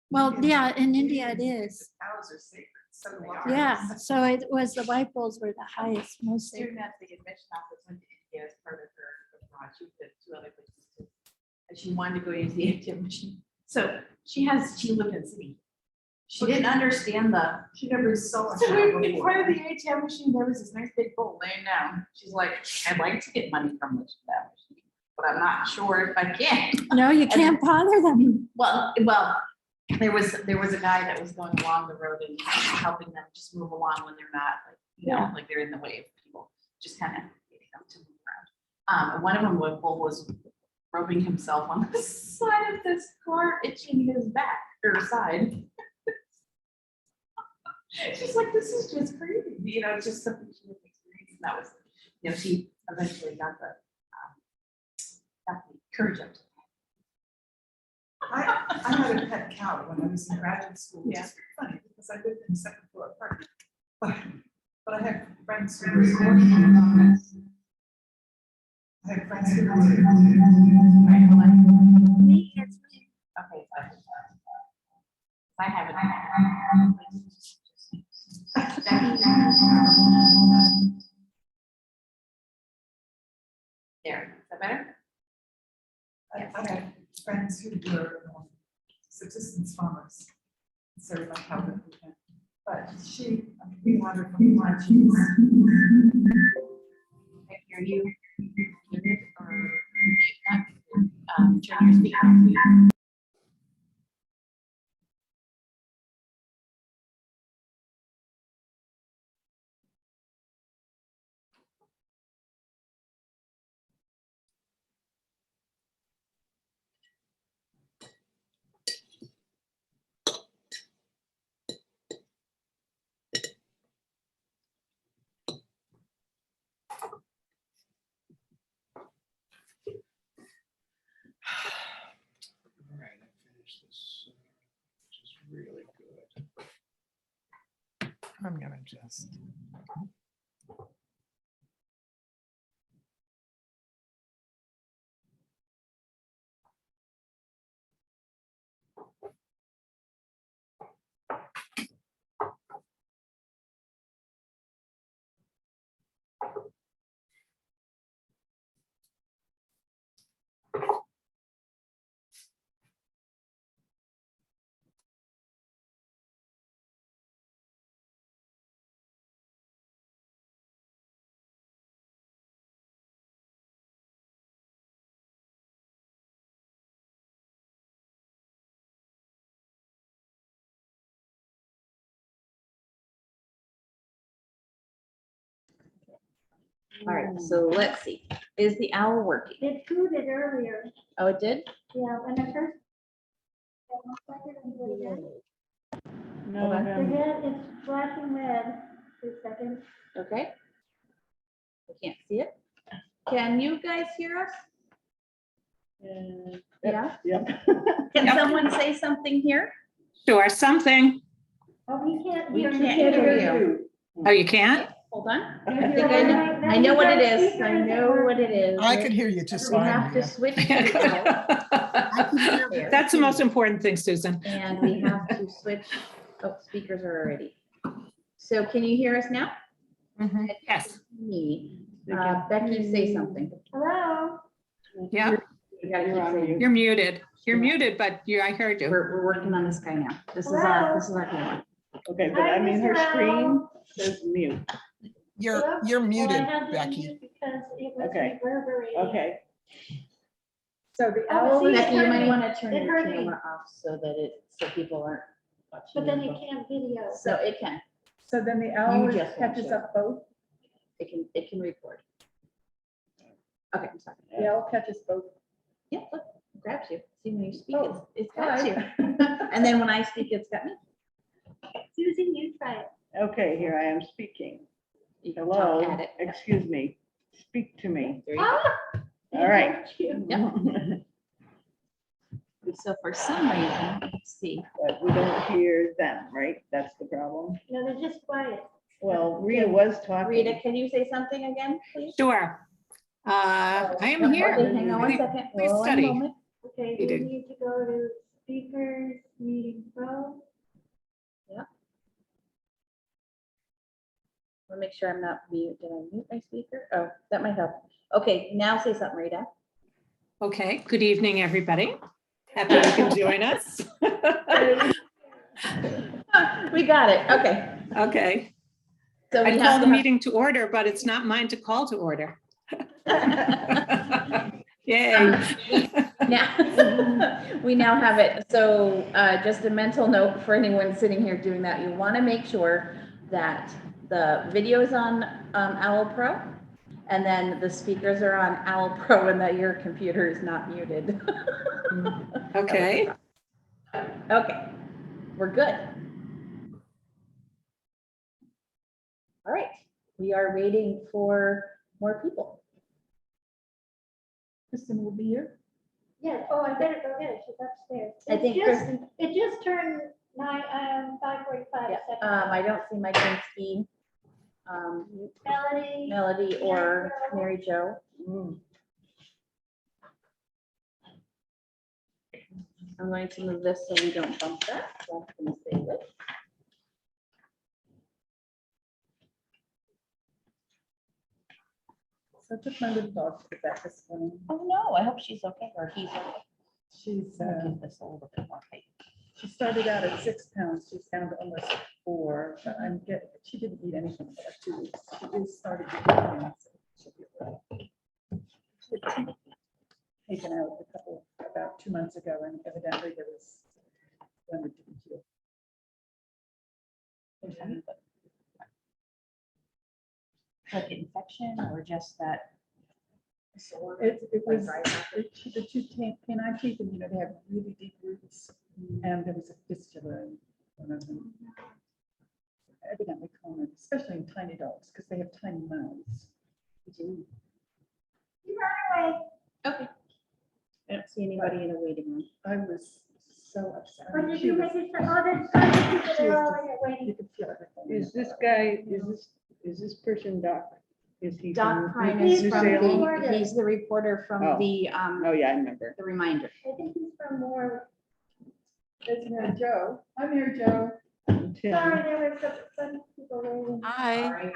Well, yeah, in India it is. Cows are sacred, so they are. Yeah, so it was, the white bulls were the highest, most sacred. Student at the admission office went to India as part of her abroad. She did 2 other places too. And she wanted to go use the ATM machine. So she lived in city. She didn't understand She never saw a so cow in before. front of the ATM machine, there was this nice big bull laying down. She's like, I'd like to get money from that machine, but I'm not sure if I can. No, you can't bother them. Well, there was a guy that was going along the road and helping them just move along when they're not, like, you know, like they're in the way of people, just kind of getting them to move around. And one of them was rubbing himself on the side of this car, itching his back or side. She's like, this is just crazy, you know, it's just something she was experiencing. That was, you know, she eventually got the courage up to I had a pet cow when I was in graduate school, which Yeah. is funny because I lived in a second floor apartment. But I had friends who were. I had friends who were. Right, hold on. Me, it's me. Okay, fine. I have it. There, is that better? I had friends who were subsistence farmers. So like how we can. But we had her from my cheese. Are you muted or not? Turn your speaker on, please. All right, I finished this, which is really good. I'm gonna just. All right, so let's see. Is the owl working? It hooted earlier. Oh, it did? Yeah, when I first. No. Forget, it's flashing red. 2 seconds. Okay. I can't see it. Can you guys hear us? Yeah? Yep. Can someone say something here? Sure, something. Oh, we can't We hear. can't hear you. Oh, you can't? Hold on. You're I think I know what it is. I know what it is. I could hear you just We fine. have to yeah. switch to That's the most important thing, Susan. and we have to switch. Oh, speakers are already. So can you hear us now? Mhm. Yes, Me. Becky, say something. Hello? yeah, You gotta keep saying. you're muted. You're muted, but I heard you. We're working on this guy now. This is our camera. Okay, but I mean, her screen says mute. You're muted, Becky. Because it was Okay. reverberating. Okay. So the owl is- Becky, you might hurting. want to turn It your hurt me. camera off so that so people aren't watching. But then you. you can't video. So it can, So then the owl just catches watch it. up both, it can record. Okay, I'm sorry. the owl catches both. Yeah, look, it grabs you. See, when you speak, Oh, it's got hi. you. And then when I speak, it's got me. Susan, you try it. Okay, here I am speaking. You can Hello, talk at it. excuse me, speak to me. There you go. All right. Thank you. Yep. So for some reason, let's see. But we don't hear them, right? That's the problem. No, they're just quiet. Well, Rita was talking. Rita, can you say something again, please? Sure. I am Okay, here. hang on one second. Please One study. moment. Okay, You we did. need to go to speakers. Meeting Pro. Let me make sure I'm not mute. Did I mute my speaker? Oh, that might help. Okay, now say something, Rita. Okay, good evening, everybody. Happy you can join us. We got it. Okay. Okay, So we I have call the to meeting to order, but it's not mine to call to order. have. Yay. Now, we now have it. So just a mental note for anyone sitting here doing that, you want to make sure that the video is on Owl Pro, and then the speakers are on Owl Pro, and that your computer is not muted. Okay, Okay, we're good. All right, we are waiting for more people. Kristen will be here. Yeah, oh, I better go get it, she's upstairs. I think Kristen, It just turned 5:45. I don't see Mike Kinsky, Melody. Melody, or Mary Jo. I'm going to move this so we don't bump that. So I'm going to save it. So I took my little dog to the vet this morning. Oh, no, I hope she's okay, or he's okay. She's, I'm gonna give this a little bit more height. she started out at 6 pounds. She's down to almost 4, but she didn't eat anything for like 2 weeks. She just started to eat again, so she'll be all right. She had taken out about 2 months ago, and evidently there was one that didn't heal. And Like infection or just that? sore? It Like was, dry the two canine teeth, and they have really deep roots, and there was a fistula in one of them. Evidently common, especially in tiny dogs, because they have tiny mouths. Okay. I don't see anybody in the waiting room. I was so upset. What did She you was- make it? Oh, there's so many people there all You waiting. could feel everything. Is this guy, is this person Doc? Is he? Doc from Prine New is from Salem? the, he's the reporter from Oh. the Yeah, I remember. reminder. I think he's from more, There's Mary Jo. Hi, Mary Jo. Tim. sorry, there were some people waiting. hi.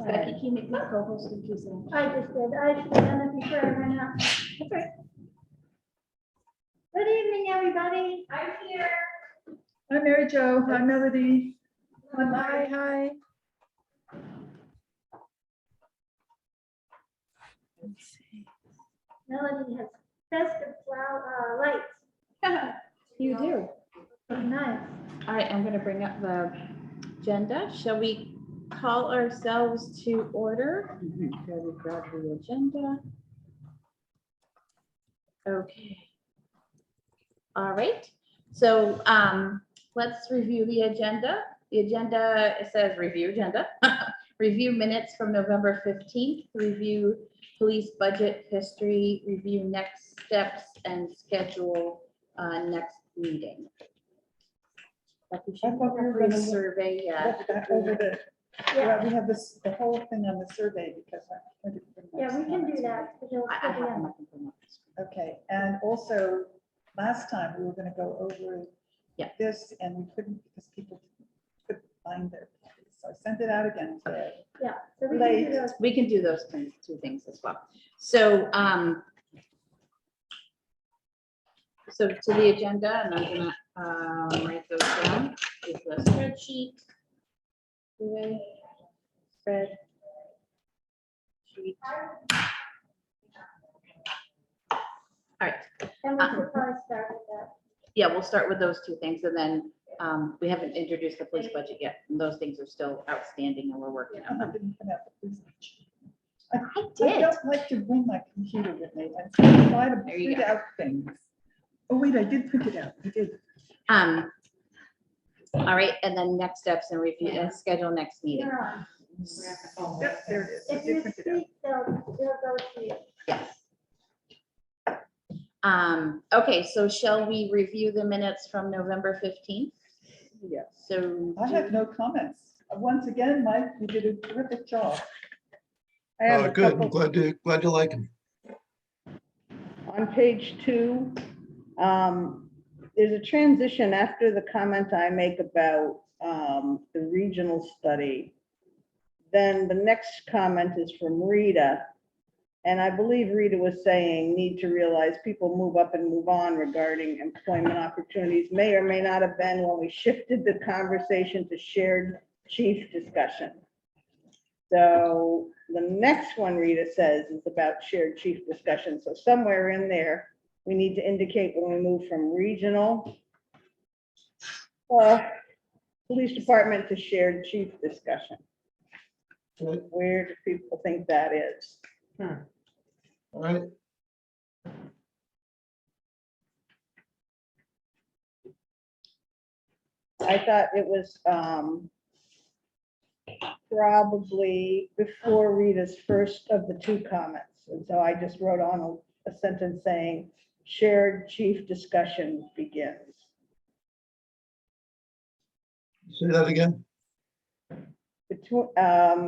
Becky, can you make me co-host in Tuesday? I just did, I should have done it before I went out. Okay. Good evening, everybody. I'm here. Hi, Mary Jo. Hi, Melody. Hi, hi. Melody has festive flower, lights. You do. Nice. All right, I'm gonna bring up the agenda. Shall we call ourselves to order? Shall we grab the agenda? Okay. All right, so let's review the agenda. The agenda, it says review agenda. Review minutes from November 15th, review police budget history, review next steps, and schedule next meeting. Becky, should I thought we were we have gonna a look- survey, yeah. Look back over the, yeah, we have this, the whole thing on the survey, because I didn't bring my Yeah, we can do slides. that. 'cause it'll I still have be on. them up in front of us. Okay, and also, last time, we were gonna go over Yeah. this, and we couldn't, because people couldn't find their copies. So I sent it out again today. Yeah, so we can Late. do those. We can do those two things as well. So, so to the agenda, and I'm gonna write those down, is the spreadsheet. Spread. Sheet. All right, And we could probably start with that. yeah, we'll start with those two things, and then we haven't introduced the police budget yet, and those things are still outstanding, and we're working on I them. didn't print out the police budget. I I did. don't like to bring my computer with me and try to There you print go. out things. Oh, wait, I did print it out. I did. All right, and then next steps and review and schedule next meeting. You're on. Yep, there it is. I If did you print it out. speak, they'll go to you. Yes. Okay, so shall we review the minutes from November 15th? Yes. So. I have no comments. Once again, Mike, you did a terrific job. I have a Good, I'm couple, glad you like him. on page 2, there's a transition after the comment I make about the regional study. Then the next comment is from Rita. And I believe Rita was saying, need to realize people move up and move on regarding employment opportunities may or may not have been when we shifted the conversation to shared chief discussion. So the next one Rita says is about shared chief discussion. So somewhere in there, we need to indicate when we move from regional police department to shared chief discussion. Where do people think that is? All right. I thought it was probably before Rita's first of the two comments. And so I just wrote on a sentence saying, shared chief discussion begins. Say that again.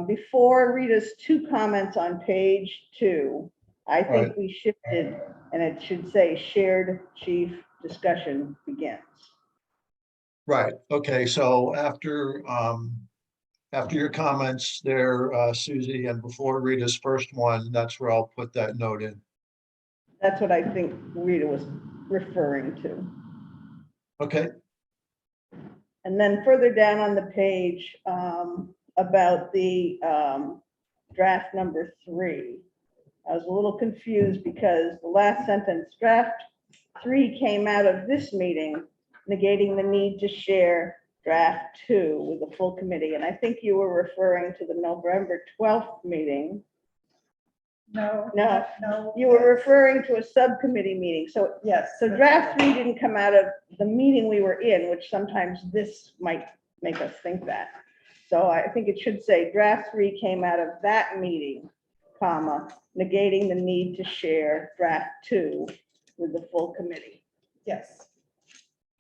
Before Rita's two comments on page 2, I think Right. we shifted and it should say shared chief discussion begins. Right, okay, so after your comments there, Susie, and before Rita's first one, that's where I'll put that note in. That's what I think Rita was referring to. Okay, And then further down on the page, about the draft number 3, I was a little confused because the last sentence, draft 3 came out of this meeting, negating the need to share draft 2 with the full committee. And I think you were referring to the November 12th meeting. No. No. No. You were referring to a subcommittee meeting. So Yes. so draft 3 didn't come out of the meeting we were in, which sometimes this might make us think that. So I think it should say draft 3 came out of that meeting, comma, negating the need to share draft 2 with the full committee. Yes.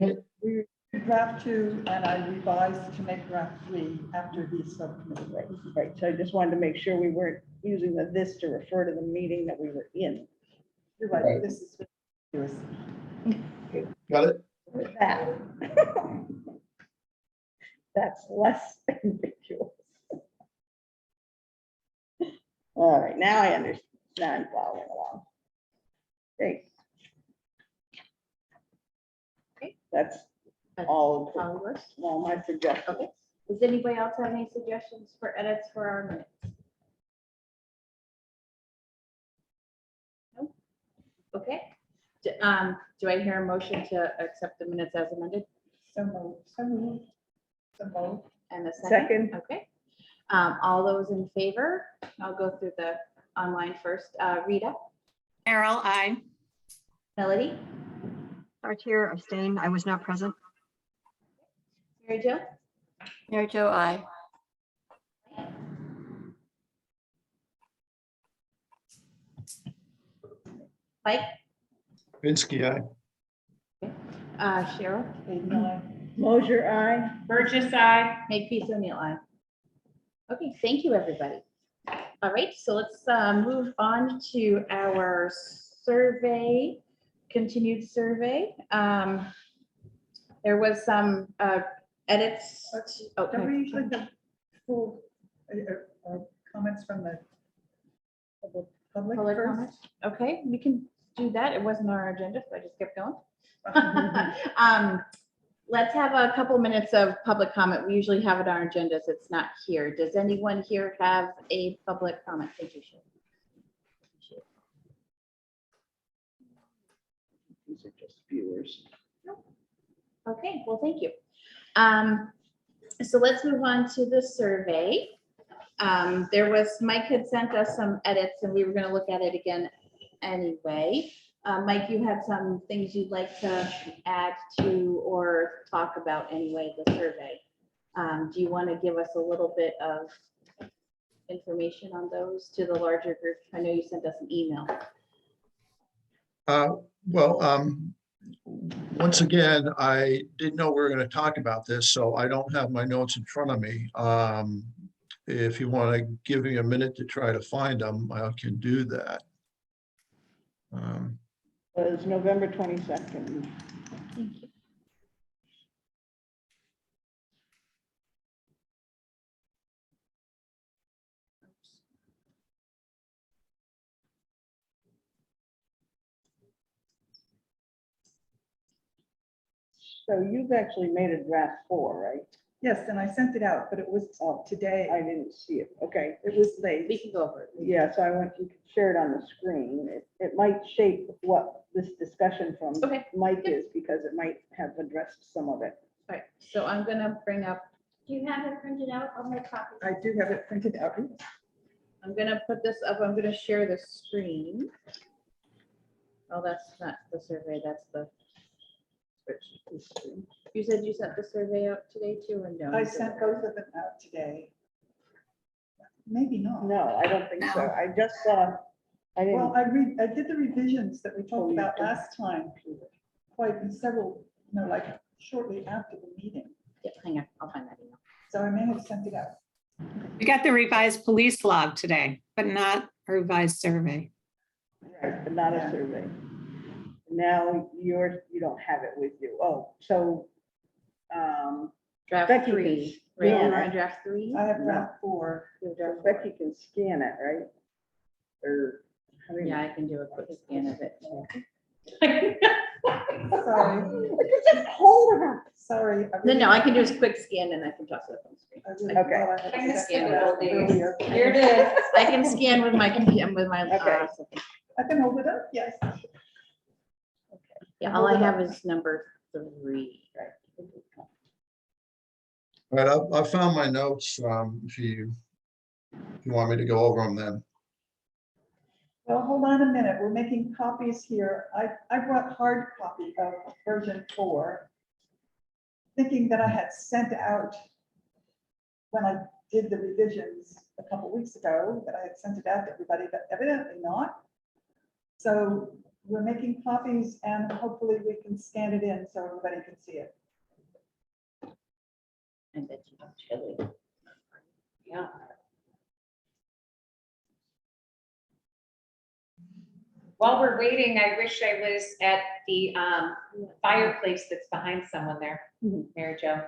Okay. We draft 2 and I revised to make draft 3 after the subcommittee. Right, right. So I just wanted to make sure we weren't using the this to refer to the meeting that we were in. You're right, this is. got it? With that. That's less ambiguous. All right, now I understand. Now I'm following along. Great. Okay. That's all of All yours. all my suggestions. Okay. Does anybody else have any suggestions for edits for our minutes? No? Okay. Do I hear a motion to accept the minutes as amended? So moved, so moved, so moved. And a second? Second. Okay. All those in favor? I'll go through the online first. Rita, Carol, I. Melody, Chartier abstained. I was not present. Mary Jo, Mary Jo, aye. Mike, Vinsky, aye. Cheryl, Hayden, aye. Mosier, aye. Burgess, I. Makepeace O'Neill, aye. Okay, thank you, everybody. All right, so let's move on to our survey, continued survey. There was some edits. Oh, Can we usually have full comments from the public public first? comments? Okay, we can do that. It wasn't on our agenda, so I just kept going. Let's have a couple minutes of public comment. We usually have it on our agendas. It's not here. Does anyone here have a public comment? Thank you, Sharon. These are just viewers. Okay, well, thank you. So let's move on to the survey. Mike had sent us some edits and we were going to look at it again anyway. Mike, you had some things you'd like to add to or talk about anyway, the survey. Do you want to give us a little bit of information on those to the larger group? I know you sent us an email. Once again, I didn't know we were going to talk about this, so I don't have my notes in front of me. If you want to give me a minute to try to find them, I can do that. Was November 22nd. Thank you. So you've actually made a draft 4, right? Yes, and I sent it out, but it was today. I didn't see it. Okay. It was We late. can go over it. Yeah, so I want you to share it on the screen. It might shape what this discussion from Okay. Mike is, because it might have addressed some of it. All right, so I'm gonna bring up, Do you have it printed out? I'll make copies. I do have it printed out. I'm gonna put this up, I'm gonna share the screen. Oh, that's not the survey, that's the. You said you sent the survey out today too, or no? I sent both of them out today. Maybe not. No, I don't think so. I just saw, I Well, didn't, I did the revisions that we Oh, talked you about did. last time, quite in several, like shortly after the meeting. Yeah, hang on, I'll find that email. So I may have sent it out. We got the revised police log today, but not a revised survey. right, but not a Yeah. survey. Now yours, you don't have it with you. Oh, so, Draft Becky can 3, right, scan you're on it. draft 3? I have draft 4. You have so draft 4. Becky can scan it, right? Or. how do you- Yeah, I can do a quick scan of it. Sorry, Just hold it up. sorry. No, I can do a quick scan and I can toss it up on the screen. I really Okay. thought I had I can sent scan it it out all day. earlier. Here it is. I can scan with my computer, with my. Okay. I can hold it up, yes. Yeah, all I have is number 3. All right, I found my notes, if you want me to go over them then. Well, hold on a minute. We're making copies here. I brought hard copy of version 4, thinking that I had sent out when I did the revisions a couple weeks ago, that I had sent it out to everybody, but evidently not. So we're making copies and hopefully we can scan it in so everybody can see it. I bet you don't chili. Yeah. While we're waiting, I wish I was at the fireplace that's behind someone there, Mary Jo.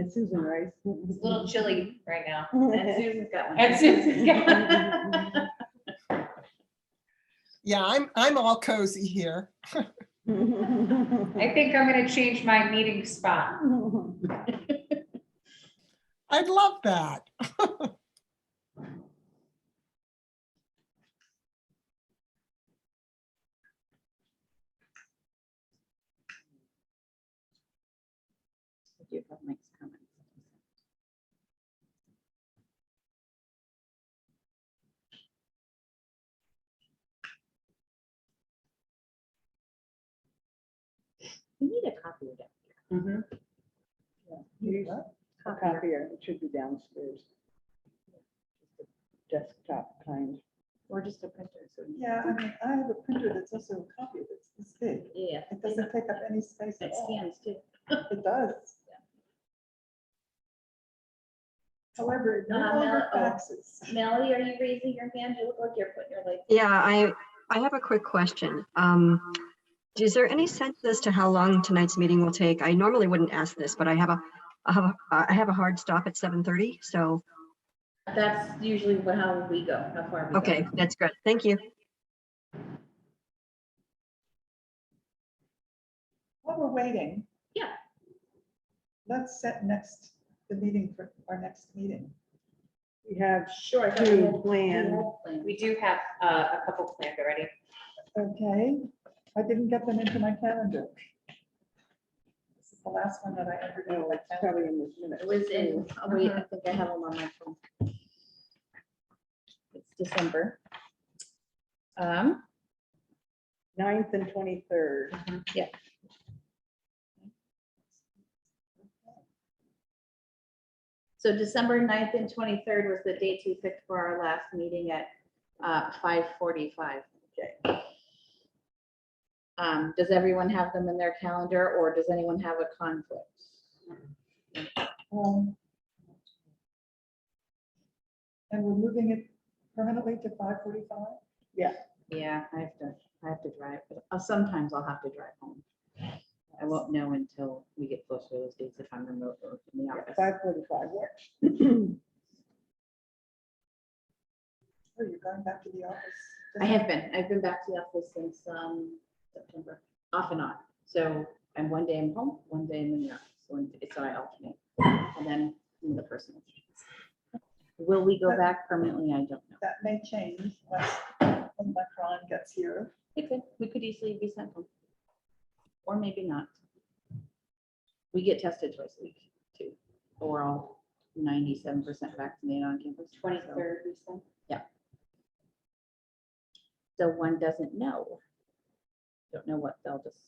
Susan Rice. It's a little chilly right now. And Susan's got one. And Susan's got- Yeah, I'm all cozy here. I think I'm gonna change my meeting spot. I'd love that. I do have Mike's comments. We need a copy of that. Mhm. Here's a copier. It should be downstairs. Desktop kind. Or just a printer. So Yeah, I mean, I have a printer that's also a copy that's this big. Yeah. It doesn't take up any space at It all. scans too. It does. However, it no longer Mel- faxes. Melody, are you raising your hand? You look like you're putting your legs. Yeah, I have a quick question. Is there any sense as to how long tonight's meeting will take? I normally wouldn't ask this, but I have a hard stop at 7:30, so, That's usually how we go, how far we go. okay, that's good. Thank you. While we're waiting. Yeah. Let's set the meeting for our next meeting. We have Sure. I thought we two had- planned. we had planned. We do have a couple planned already. Okay, I didn't get them into my calendar. This is the last one that I entered into No, my it's calendar. probably in this minute. It was in, oh wait, I think I have them on my phone. It's December. 9th and 23rd. Yeah. So December 9th and 23rd was the dates we picked for our last meeting at 5:45. Okay. Does everyone have them in their calendar or does anyone have a conflict? And we're moving it permanently to 5:45? Yeah, I have to drive, but sometimes I'll have to drive home. I won't know until we get closer to those dates if I'm remote or in the office. 5:45 works. Oh, you're going back to the office? I've been back to the office since September, off and on. So And one day I'm home, one day I'm in the office, so I alternate. And then I'm the personal. Will we go back permanently? I don't know. That may change once Omicron gets here. It could, we could easily be sent home. Or maybe not. We get tested twice a week too. But we're all 97% vaccinated on campus. 23rd, we said? Yeah. So one doesn't know. Don't know what they'll decide.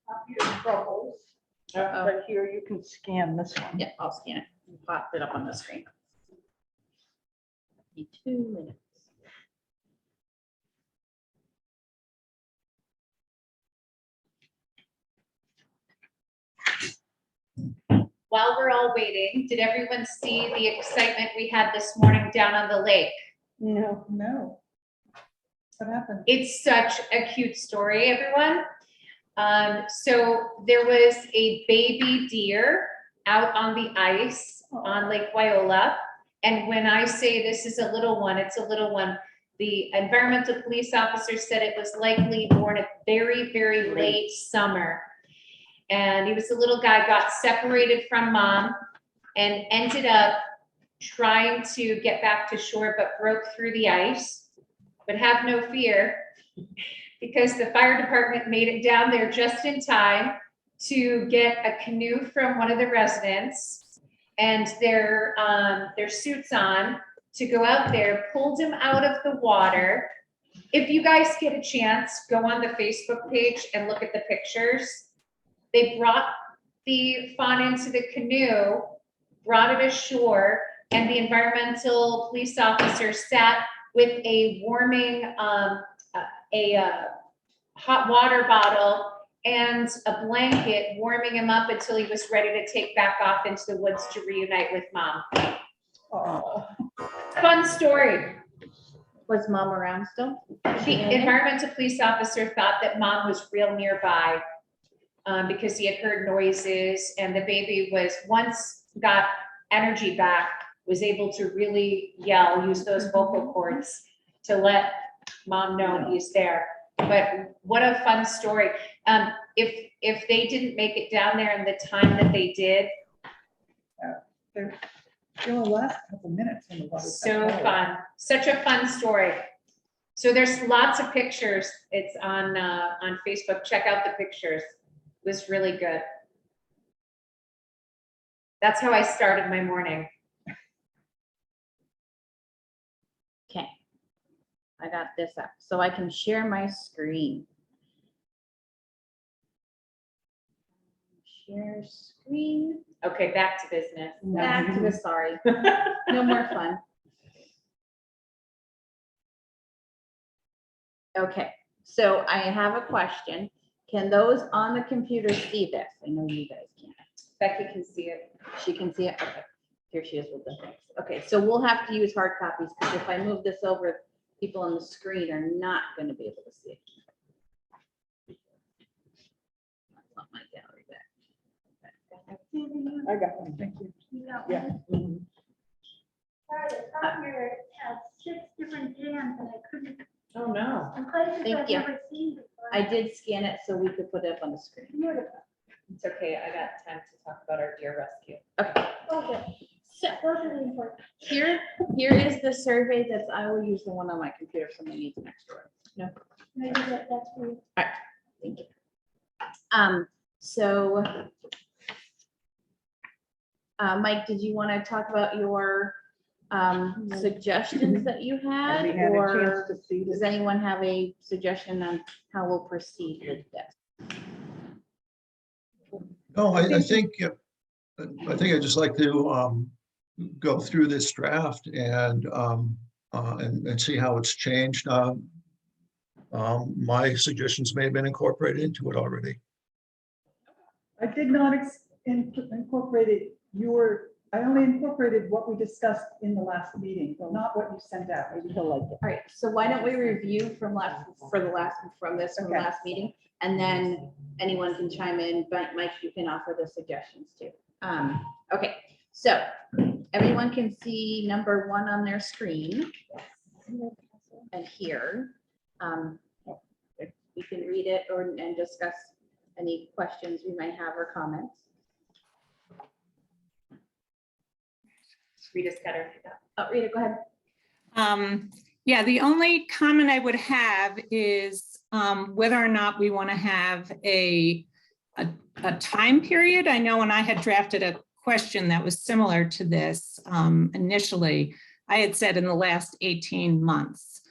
Up your troubles. But here you can scan this one. Yeah, I'll scan it and pop it up on the screen. Give me 2 minutes. While we're all waiting, did everyone see the excitement we had this morning down on the lake? No. No. What happened? It's such a cute story, everyone. So there was a baby deer out on the ice on Lake Wyola. And when I say this is a little one, it's a little one. The environmental police officer said it was likely born a very, very late summer. And he was a little guy, got separated from mom and ended up trying to get back to shore, but broke through the ice. But have no fear, because the fire department made it down there just in time to get a canoe from one of the residents and their suits on to go out there, pulled him out of the water. If you guys get a chance, go on the Facebook page and look at the pictures. They brought the fawn into the canoe, brought it ashore, and the environmental police officer sat with a warming, hot water bottle and a blanket, warming him up until he was ready to take back off into the woods to reunite with mom. Oh, Fun story. Was mom around still? The environmental police officer thought that mom was real nearby because he had heard noises, and the baby was, once got energy back, was able to really yell, use those vocal cords to let mom know he's there. But what a fun story. If they didn't make it down there in the time that they did, it'll last a couple minutes when the water's so that low. fun, such a fun story. So there's lots of pictures. It's on Facebook. Check out the pictures. It was really good. That's how I started my morning. Okay. I got this up so I can share my screen. Share screen. Okay, back to business. Back to the sorry. No more fun. Okay, so I have a question. Can those on the computer see this? I know you guys can't. Becky can see it. She can see it? Okay. Here she is with the things. Okay, so we'll have to use hard copies because if I move this over, people on the screen are not going to be able to see it. I want my gallery back. I got one. Thank you. Yeah. Sorry, it's on here, it has 6 different jams and I couldn't, Oh, no. and places Thank I've you. never seen before. I did scan it so we could put it up on the screen. Beautiful. It's okay. I got time to talk about our deer rescue. Okay, Okay, so those are the important. here is the survey that's, I will use the one on my computer if somebody needs an extra. No, Maybe that's for you. thank you. So Mike, did you want to talk about your suggestions that you Have had? we had a Or chance to see does this? anyone have a suggestion on how we'll proceed with this? No, I think I'd just like to go through this draft and see how it's changed. My suggestions may have been incorporated into it already. I did not incorporate your I only incorporated what we discussed in the last meeting, not what you sent out. Maybe he'll like it. All right, so why don't we review from this Okay. last meeting? And then anyone can chime in, but Mike, you can offer the suggestions too. Okay, so everyone can see number 1 on their screen. And here, we can read it and discuss any questions we might have or comments. Rita's got her. Oh, Rita, go ahead. Yeah, the only comment I would have is whether or not we want to have a time period. I know when I had drafted a question that was similar to this initially, I had said in the last 18 months.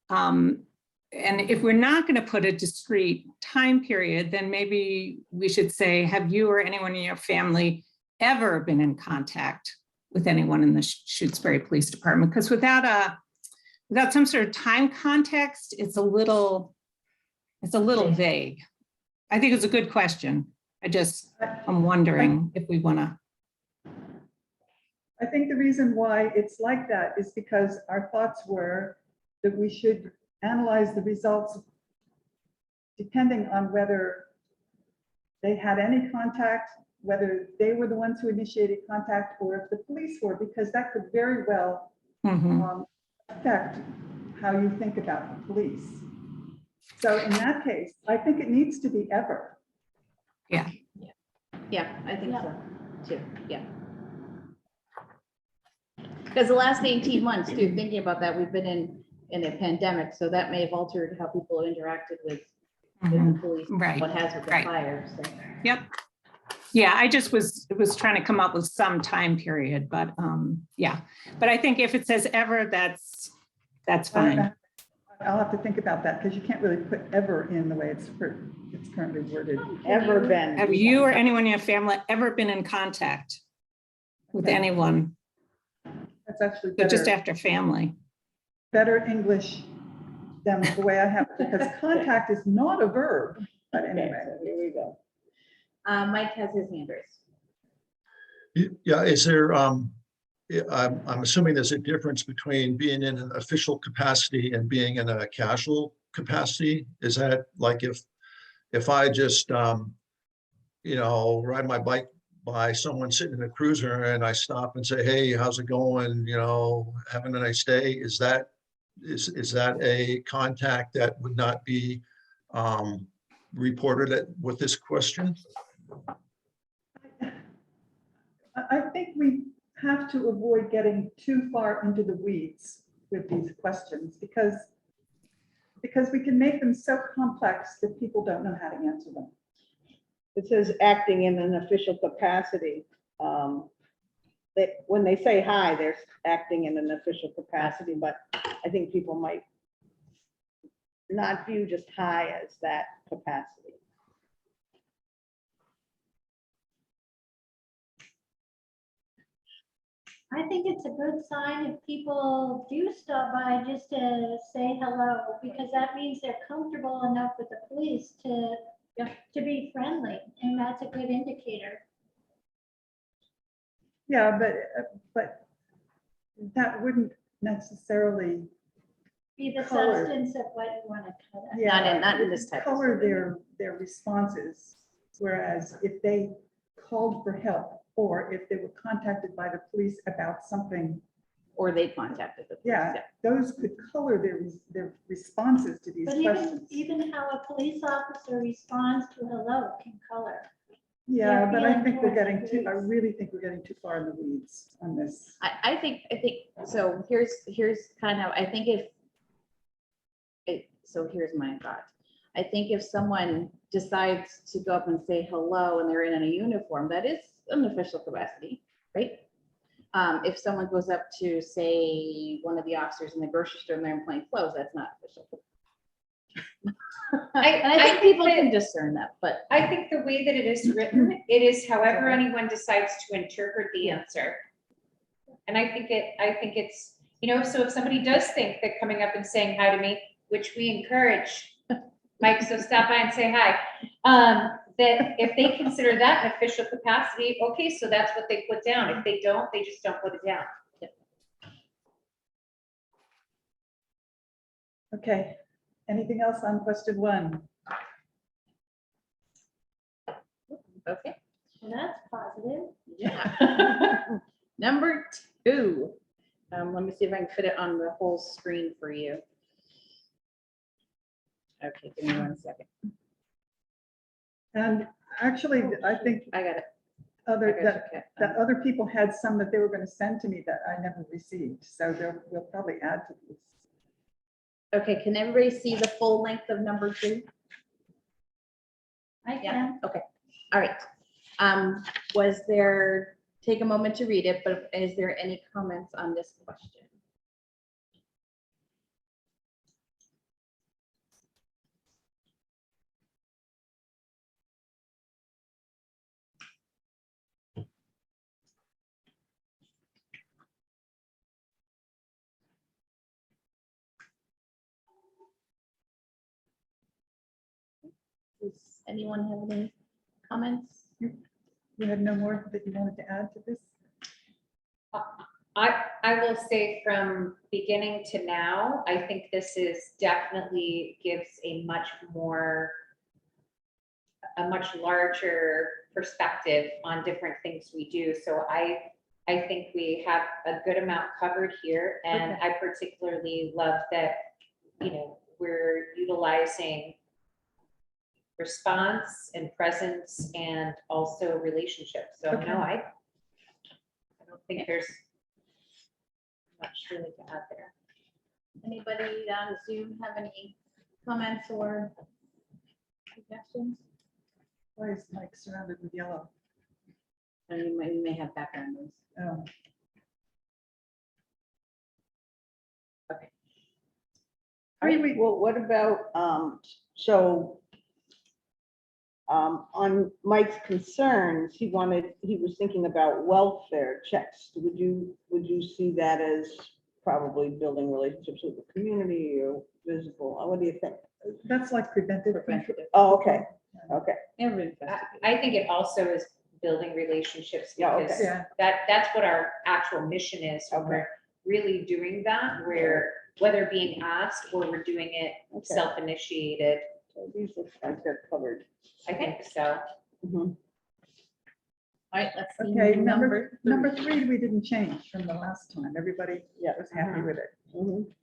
And if we're not going to put a discrete time period, then maybe we should say, have you or anyone in your family ever been in contact with anyone in the Shutesbury Police Department? Because without some sort of time context, it's a little vague. I think it's a good question. I'm wondering if we want to. I think the reason why it's like that is because our thoughts were that we should analyze the results depending on whether they had any contact, whether they were the ones who initiated contact, or if the police were, because that could very well affect how you think about the police. So in that case, I think it needs to be ever. Yeah, I think so too. Yeah. Because the last 18 months too, thinking about that, we've been in a pandemic, so that may have altered how people interacted with the police. Right. What has with the Right. fire. So. Yep. Yeah, I just was trying to come up with some time period, but yeah. But I think if it says ever, that's fine. I'll have to think about that because you can't really put ever in the way it's currently worded. Ever been. Have you or anyone in your family ever been in contact with anyone? That's actually But just better, after family. better English than the way I have it, because contact is not a verb. But Okay, anyway, so here we go. Mike has his hand raised. Yeah, is there, I'm assuming there's a difference between being in an official capacity and being in a casual capacity? Is that like if I just, ride my bike by someone sitting in a cruiser and I stop and say, hey, how's it going? Having a nice day. Is that a contact that would not be reported with this question? I think we have to avoid getting too far into the weeds with these questions because we can make them so complex that people don't know how to answer them. It says acting in an official capacity. When they say hi, they're acting in an official capacity, but I think people might not view just hi as that capacity. I think it's a good sign if people do stop by just to say hello, because that means they're comfortable enough with the police to be friendly, and that's a good indicator. Yeah, but that wouldn't necessarily Be the Color. substance of what you want to cut out. Not in this type of color their responses. Whereas if they called for help, or if they were contacted by the police about something, Or they contacted the police. yeah, those could color their responses to these But questions. even how a police officer responds to hello can color. Yeah, they're but I feeling think we're towards the getting too, I police. really think we're getting too far in the weeds on this. I think, so here's kind of, I think here's my thought. I think if someone decides to go up and say hello and they're in a uniform, that is an official capacity, right? If someone goes up to, say, one of the officers in the grocery store and they're in plain clothes, that's not official. And I think people can discern that, but I think the way that it is written, it is however anyone decides to interpret the answer. And I think it's, so if somebody does think that coming up and saying hi to me, which we encourage, Mike, so stop by and say hi. that if they consider that an official capacity, okay, so that's what they put down. If they don't, they just don't put it down. Okay, anything else on question 1? Okay. And that's positive. Yeah. Number 2. Let me see if I can fit it on the whole screen for you. Okay, give me 1 second. And actually, I think I got it. that other people had some that they were going to send to me that I never received. So we'll probably add to this. Okay, can everybody see the full length of number 2? I Yeah. can. Okay, all right. Was there, take a moment to read it, but is there any comments on this question? Does anyone have any comments? You had no more that you wanted to add to this? I will say from beginning to now, I think this is definitely gives a much larger perspective on different things we do. So I think we have a good amount covered here. And Okay. I particularly love that, you know, we're utilizing response and presence and also relationships. So Okay. no, I don't think there's much really to add there. Anybody on Zoom have any comments or suggestions? Why is Mike surrounded with yellow? And you may have background noise. Oh, All right, well, what about, on Mike's concerns, he was thinking about welfare checks. Would you see that as probably building relationships with the community or visible? What do you think? that's like preventive. Preventative. Oh, okay, okay. And investigate. I think it also is building relationships Yeah, okay. because Yeah. that's what our actual mission is. When Okay. we're really doing that, we're whether being asked or we're doing it Okay. self-initiated. So these look like they're covered. I think so. Mhm. All right, let's see. Okay, number 3, we didn't change from the last time. Everybody Yeah. was happy with it. Mhm.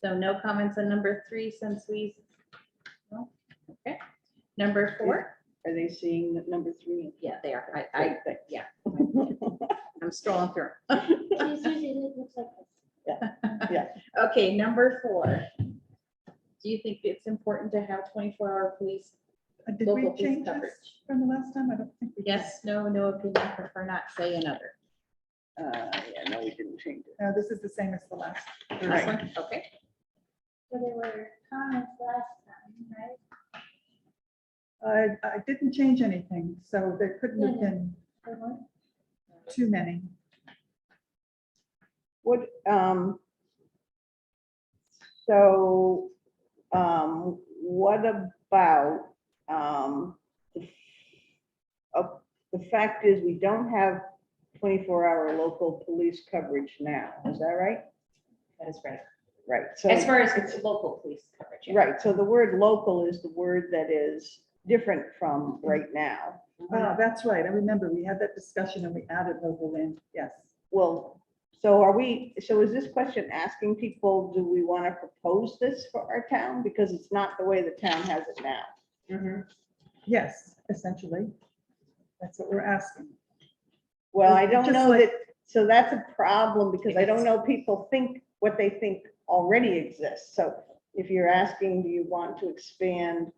So no comments on number 3 since we, no? Okay. Number 4, Are they seeing that number 3? yeah, they are. Great, Yeah. I'm strolling through. Susie, it looks like this. Yeah. Okay, number 4. Do you think it's important to have 24-hour police? Did we Local police change coverage. this from the last time? I don't think we did. Yes, no, no opinion, prefer not, say another. Yeah, no, we didn't change it. No, this is the same as the last. This one? Okay. So there were comments last time, right? I didn't change anything, so there couldn't have Yeah. been There weren't? too many. What, so, what about, the fact is we don't have 24-hour local police coverage now, is that right? That is right. Right, so, As far as it's local police coverage. yeah. right, so the word local is the word that is different from right now. Oh, that's right. I remember we had that discussion and we added local in, yes. Well, so is this question asking people, do we want to propose this for our town? Because it's not the way the town has it now. Mhm. Yes, essentially. That's what we're asking. Well, I don't Just know like- that, so that's a problem because I don't know people think what they think already exists. So if you're asking, do you want to expand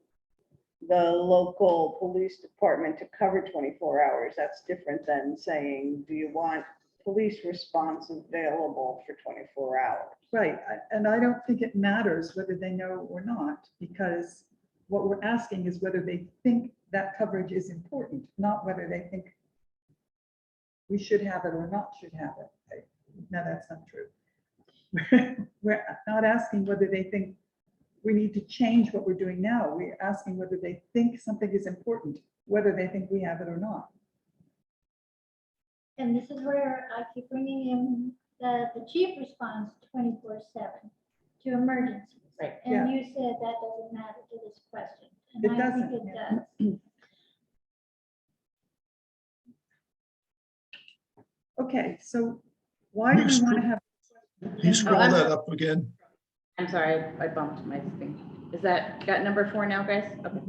the local police department to cover 24 hours? That's different than saying, do you want police response available for 24 hours? Right, and I don't think it matters whether they know or not, because what we're asking is whether they think that coverage is important, not whether they think we should have it or not should have it. No, that's not true. We're not asking whether they think we need to change what we're doing now. We're asking whether they think something is important, whether they think we have it or not. And this is where I keep bringing in the chief responds 24/7 to emergencies. Right. And you said that doesn't matter to this question. And It I think doesn't, it yeah. does. Okay, so why do we want to have? You scroll I'm that sorry. up again. I'm sorry, I bumped my thing. Is that got number 4 now, guys? Okay.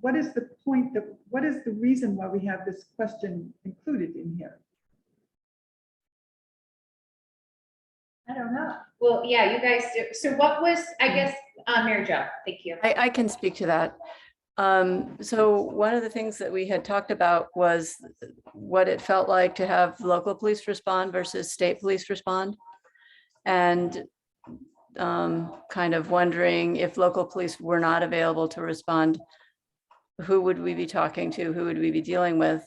What is the point that, what is the reason why we have this question included in here? I don't know. Well, yeah, you guys, so what was, I guess, Mary Jo, thank you. I can speak to that. So one of the things that we had talked about was what it felt like to have local police respond versus state police respond. And kind of wondering if local police were not available to respond, who would we be talking to? Who would we be dealing with?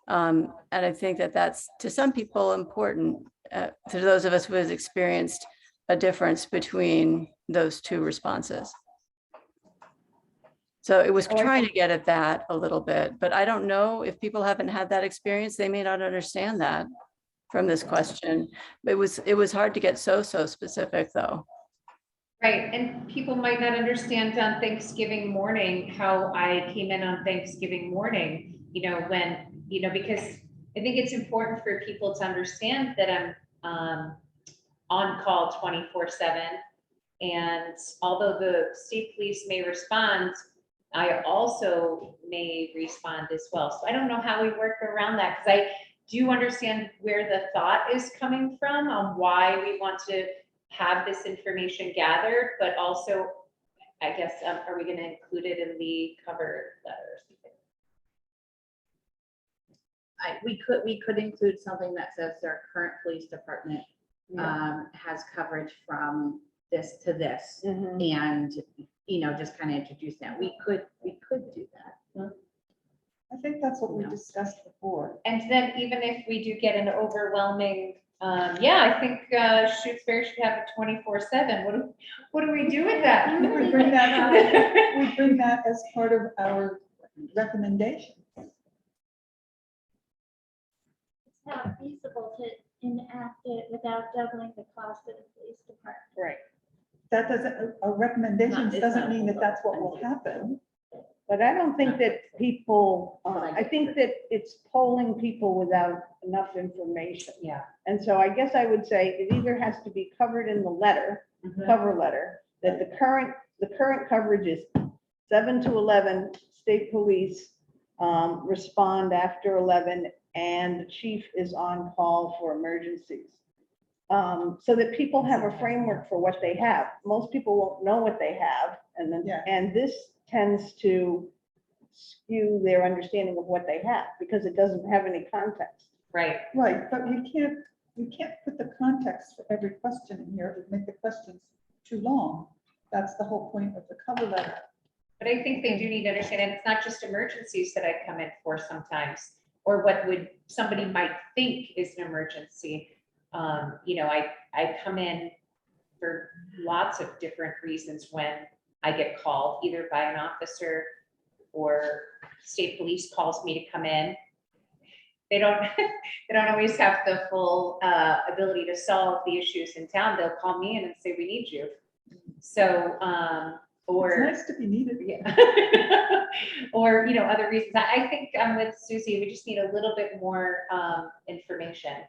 And I think that that's to some people important, to those of us who has experienced a difference between those two responses. So it was trying to get at that a little bit, but I don't know if people haven't had that experience, they may not understand that from this question. It was hard to get so specific though. Right, and people might not understand on Thanksgiving morning how I came in on Thanksgiving morning, you know, when, you know, because I think it's important for people to understand that I'm on call 24/7. And although the state police may respond, I also may respond as well. So I don't know how we work around that, because I do understand where the thought is coming from on why we want to have this information gathered, but also, I guess, are we going to include it in the cover letters? We could include something that says our current police department has coverage from this to this, and you know, just kind of introduce that. We could do that. I think that's what we discussed before. And then even if we do get an overwhelming, yeah, I think Shutesbury should have a 24/7. What do we do with that? We bring that, we bring that as part of our recommendation. It's not feasible to enact it without doubling the cost of the police department. Right. That doesn't, a recommendation It's doesn't not mean that that's what feasible. will happen. But I don't think that people, I think that it's polling people without enough information. Yeah. And so I guess I would say it either has to be covered in the letter, cover letter, that the current coverage is 7 to 11, state police respond after 11, and the chief is on call for emergencies. So that people have a framework for what they have. Most people won't know what they have, and then, Yeah. and this tends to skew their understanding of what they have, because it doesn't have any context. Right. Right, but we can't put the context for every question in here. It would make the questions too long. That's the whole point of the cover letter. But I think they do need to understand, and it's not just emergencies that I come in for sometimes, or what would somebody might think is an emergency. You know, I come in for lots of different reasons when I get called, either by an officer or state police calls me to come in. They don't always have the full ability to solve the issues in town. They'll call me in and say, we need you. So, or. It's nice to be needed. Yeah. Or, you know, other reasons. I think I'm with Susie. We just need a little bit more information.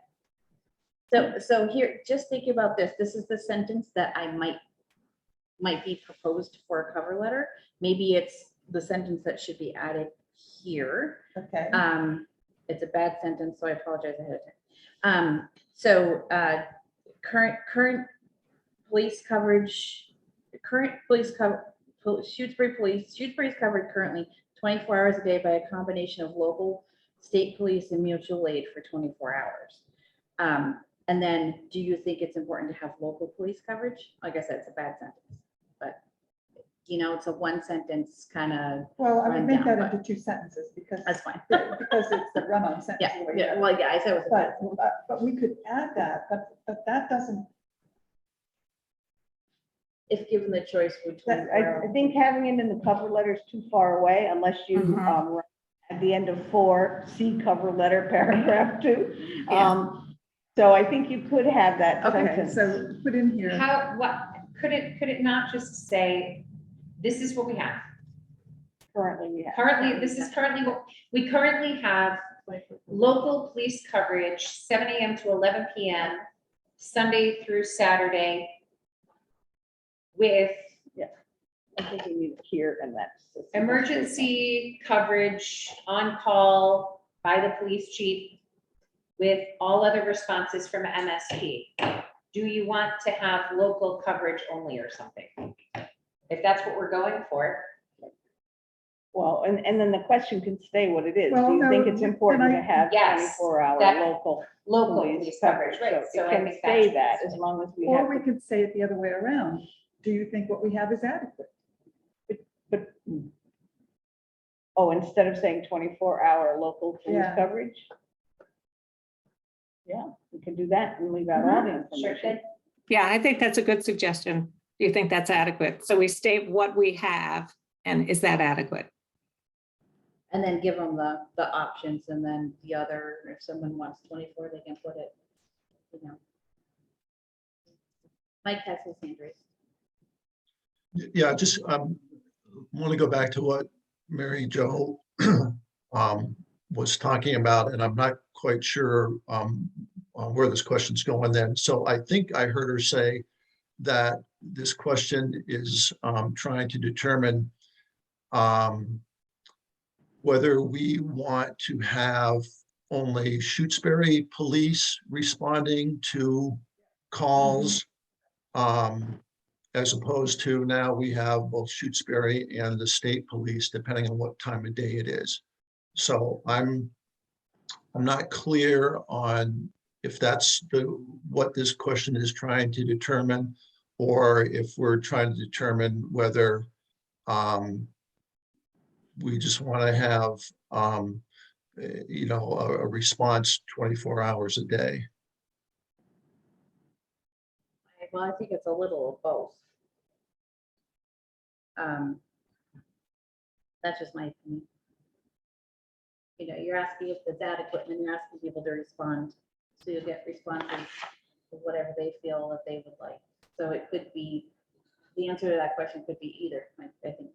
So here, just think about this. This is the sentence that I might be proposed for a cover letter. Maybe it's the sentence that should be added here. Okay. It's a bad sentence, so I apologize ahead of time. Current police coverage, Shutesbury is covered currently 24 hours a day by a combination of local, state police, and mutual aid for 24 hours. And then, do you think it's important to have local police coverage? Like I said, it's a bad sentence, but you know, it's a one sentence kind of. Well, I would make that rundown, into 2 sentences because That's fine. because it's the run-on sentence. Yeah, the way you yeah, have it. well, yeah, I said it was a bad But we could add that, but that doesn't, if given the choice between. I think having it in the cover letter is too far away unless you, Mhm. at the end of 4, see cover letter, paragraph 2. Yeah. So I think you could have that Okay, sentence. so put in here. How, what, could it not just say, this is what we have? Currently, we have. Currently, this is currently what, we currently have local police coverage, 7 AM to 11 PM, Sunday through Saturday, with I think we need it here and that's. emergency coverage on call by the police chief with all other responses from MSP. Do you want to have local coverage only or something? If that's what we're going for. Well, and then the question can stay what it is. Well, Do you think no, it's then important to I- have Yes, 24-hour that- local Local police police coverage? coverage, right, So so it I can think say that that should as long as we Or have. we could say it the other way around. Do you think what we have is adequate? But, oh, instead of saying 24-hour local police Yeah. coverage? Yeah, we can do that and leave out all the Sure information. did. Yeah, I think that's a good suggestion. Do you think that's adequate? So we state what we have, and is that adequate? And then give them the options, and then the other, if someone wants 24, they can put it, you know. Mike has his hand raised. Yeah, just want to go back to what Mary Jo was talking about, and I'm not quite sure where this question's going then. So I think I heard her say that this question is trying to determine whether we want to have only Shutesbury police responding to calls, as opposed to now we have both Shutesbury and the state police, depending on what time of day it is. So I'm not clear on if that's what this question is trying to determine, or if we're trying to determine whether we just want to have a response 24 hours a day. Well, I think it's a little of both. That's just my opinion. You know, you're asking if it's adequate, and you're asking people to respond, so you'll get responses of whatever they feel that they would like. So it could be, the answer to that question could be either, I think.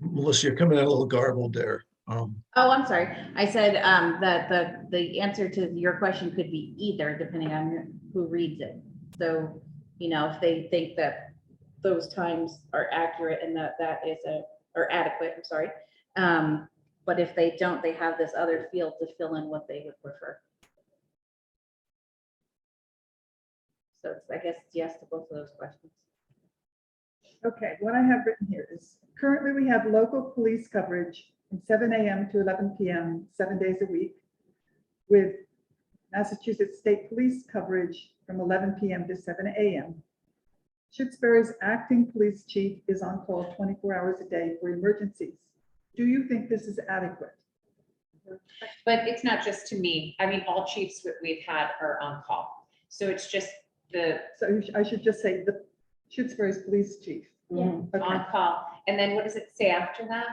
Melissa, you're coming in a little garbled there. Oh, I'm sorry. I said that the answer to your question could be either, depending on who reads it. So, you know, if they think that those times are accurate and that is or adequate, I'm sorry. But if they don't, they have this other field to fill in what they would prefer. So it's, I guess, yes to both of those questions. Okay, what I have written here is currently we have local police coverage from 7 AM to 11 PM, 7 days a week, with Massachusetts State Police coverage from 11 PM to 7 AM. Shutesbury's acting police chief is on call 24 hours a day for emergencies. Do you think this is adequate? But it's not just to me. I mean, all chiefs that we've had are on call. So it's just the So I should just say the Shutesbury's police chief. Yeah. Okay, on call. And then what does it say after that?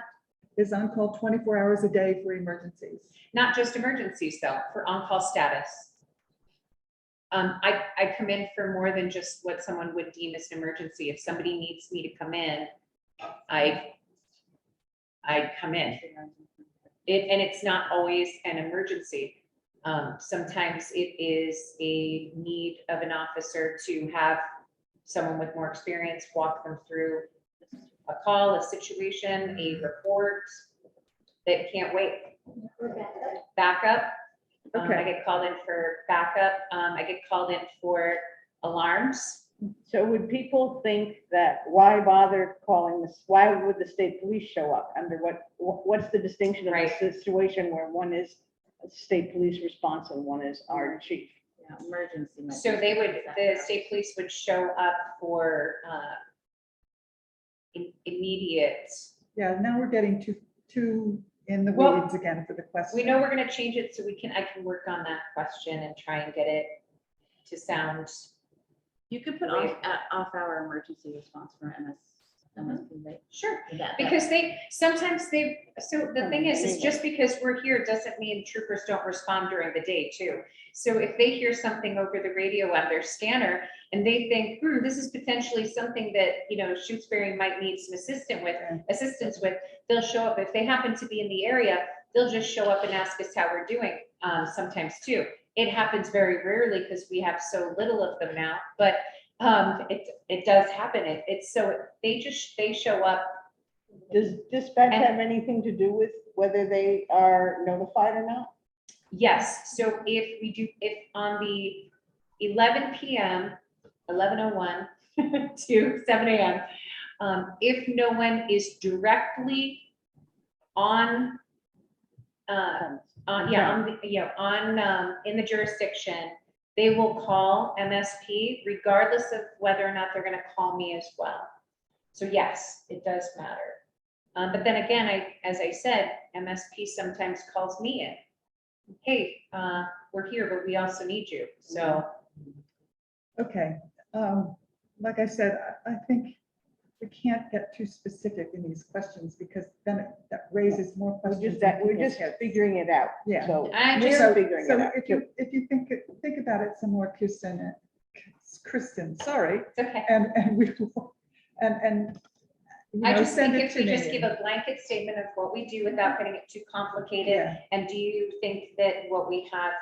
is on call 24 hours a day for emergencies. Not just emergencies though, for on-call status. I come in for more than just what someone would deem as an emergency. If somebody needs me to come in, I come in. And it's not always an emergency. Sometimes it is a need of an officer to have someone with more experience walk them through a call, a situation, a report that can't wait. Backup. I Okay, get called in for backup. I get called in for alarms. So would people think that why bother calling this, why would the state police show up? Under what's the distinction of Right. a situation where one is a state police response and one is our chief? Yeah, emergency. might So be- the state police would show up for immediate. yeah, now we're getting too in the Well, weeds again for the question. We know we're gonna change it, so I can work on that question and try and get it to sound You could put off-hour emergency response for MSP, right? Sure. That- Because sometimes so the thing is just because we're here doesn't mean troopers don't respond during the day too. So if they hear something over the radio on their scanner and they think, this is potentially something that, Shutesbury might need some assistance with, they'll show up. If they happen to be in the area, they'll just show up and ask us how we're doing, sometimes too. It happens very rarely because we have so little of them now, but it does happen. It's so they show up. Does dispatch have anything to do with whether they are notified or not? Yes, so if on the 11 p.m., 11:01 to 7 a.m., if no one is directly on in the jurisdiction, they will call MSP regardless of whether or not they're going to call me as well. So yes, it does matter. But then again, as I said, MSP sometimes calls me in. Hey, we're here, but we also need you. So. Okay, like I said, I think we can't get too specific in these questions because then that raises more questions. We're just figuring it out. Yeah. So I we're just- figuring it So out. if you think about it some more, Kristen, sorry, It's okay. and we will, and I just send think it if to we me. just give a blanket statement of what we do without getting it too complicated, Yeah. and do you think that what we have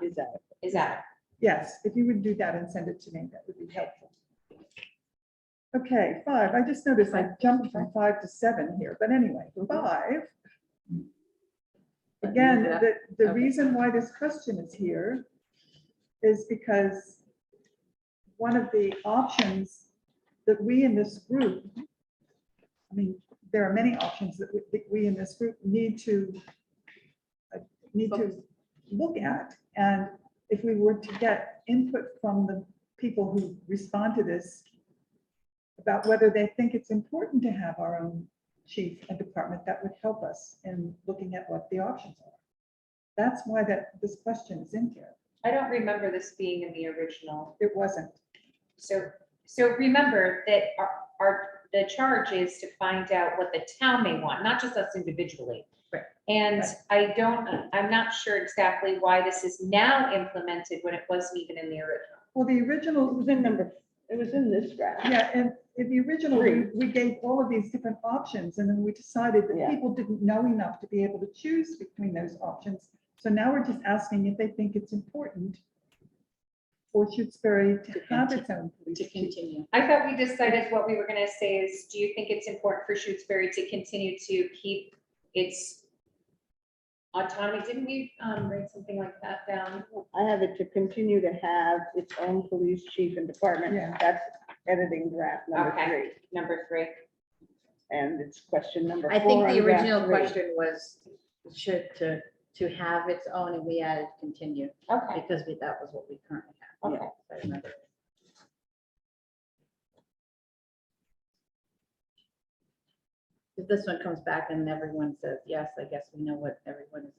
Is that? is adequate? Yes, if you would do that and send it to me, that would be helpful. Okay, 5, I just noticed I jumped from 5 to 7 here, but anyway, 5. Again, the reason why this question is here is because one of the options that we in this group, I mean, there are many options that we in this group need to look at. And if we were to get input from the people who respond to this about whether they think it's important to have our own chief and department, that would help us in looking at what the options are. That's why this question is in here. I don't remember this being in the original. It wasn't. So remember that the charge is to find out what the town may want, not just us individually. Right. And I'm not sure exactly why this is now implemented when it wasn't even in the original. Well, the original, It was in this draft. yeah, and in the original, we gave all of these different options, and then we decided that Yeah. people didn't know enough to be able to choose between those options. So now we're just asking if they think it's important for Shutesbury to have its own police To chief. continue. I thought we decided what we were going to say is, do you think it's important for Shutesbury to continue to keep its autonomy? Didn't we write something like that down? I have it to continue to have its own police chief and department. Yeah. That's editing draft number Okay. 3. Number 3. And it's question number 4. I think the on draft original 3. question was, to have its own, and we added continue, Okay. because that was what we currently have. Okay. I remember. If this one comes back and everyone says, yes, I guess we know what everyone is.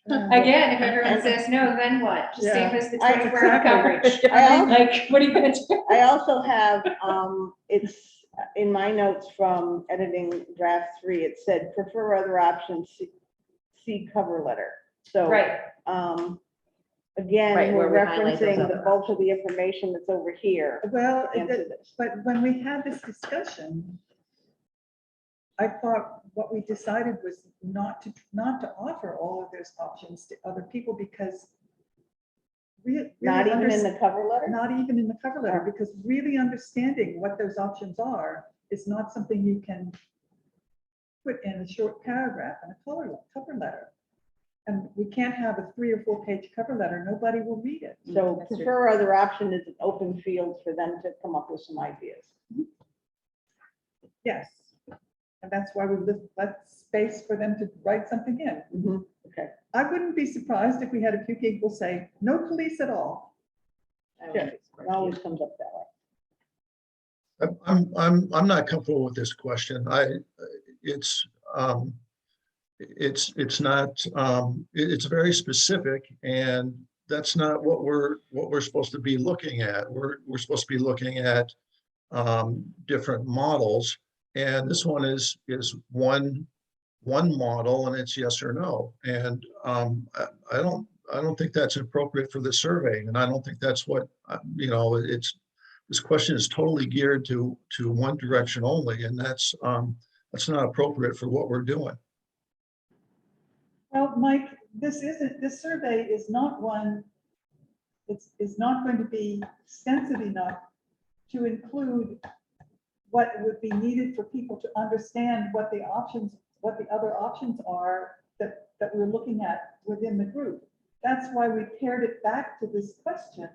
Again, if everyone says no, then what? Just same as the 24-hour coverage. Like, what are you going to do? I also have, it's in my notes from editing draft 3, it said prefer other options, see cover letter. So, Right. again, Right, we're where we highlight those referencing the other bulk of the information that's over here. Well, to answer this. but when we had this discussion, I thought what we decided was not to offer all of those options to other people because Not even in the cover letter? not even in the cover letter, because really understanding what those options are is not something you can put in a short paragraph in a cover letter. And we can't have a 3 or 4 page cover letter. Nobody will read it. So That's true. prefer other option is an open field for them to come up with some ideas. Yes. And that's why we left space for them to write something in. Okay. I wouldn't be surprised if we had a few people say, no police at all. Yeah, it always comes up that way. I'm not comfortable with this question. It's not, it's very specific, and that's not what we're supposed to be looking at. We're supposed to be looking at different models. And this one is one model, and it's yes or no. And I don't think that's appropriate for the survey. And I don't think that's what, this question is totally geared to one direction only. And that's not appropriate for what we're doing. Well, Mike, this survey is not one, is not going to be extensive enough to include what would be needed for people to understand what the other options are that we're looking at within the group. That's why we paired it back to this question,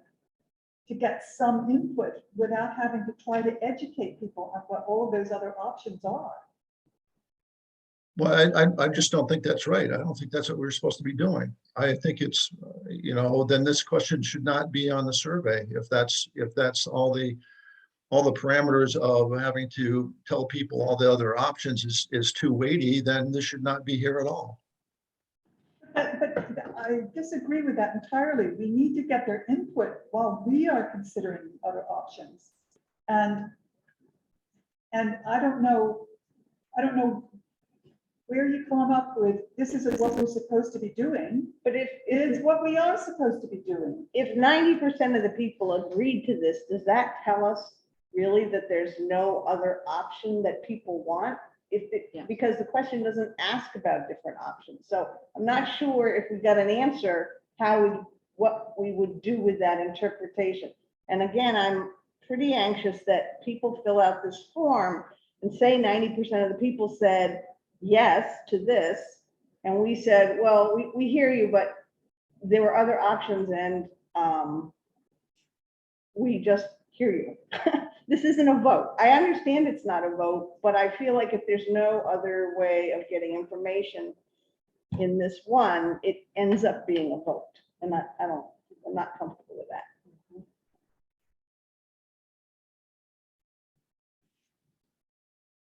to get some input without having to try to educate people on what all of those other options are. Well, I just don't think that's right. I don't think that's what we're supposed to be doing. I think it's, then this question should not be on the survey. If that's all the parameters of having to tell people all the other options is too weighty, then this should not be here at all. But I disagree with that entirely. We need to get their input while we are considering other options. And I don't know where you come up with, this is what we're supposed to be doing, but it is what we are supposed to be doing. If 90% of the people agreed to this, does that tell us really that there's no other option that people want? Because the question doesn't ask about different options. So I'm not sure if we got an answer, what we would do with that interpretation. And again, I'm pretty anxious that people fill out this form and say 90% of the people said yes to this. And we said, well, we hear you, but there were other options, and we just hear you. This isn't a vote. I understand it's not a vote, but I feel like if there's no other way of getting information in this one, it ends up being a vote. And I'm not comfortable with that.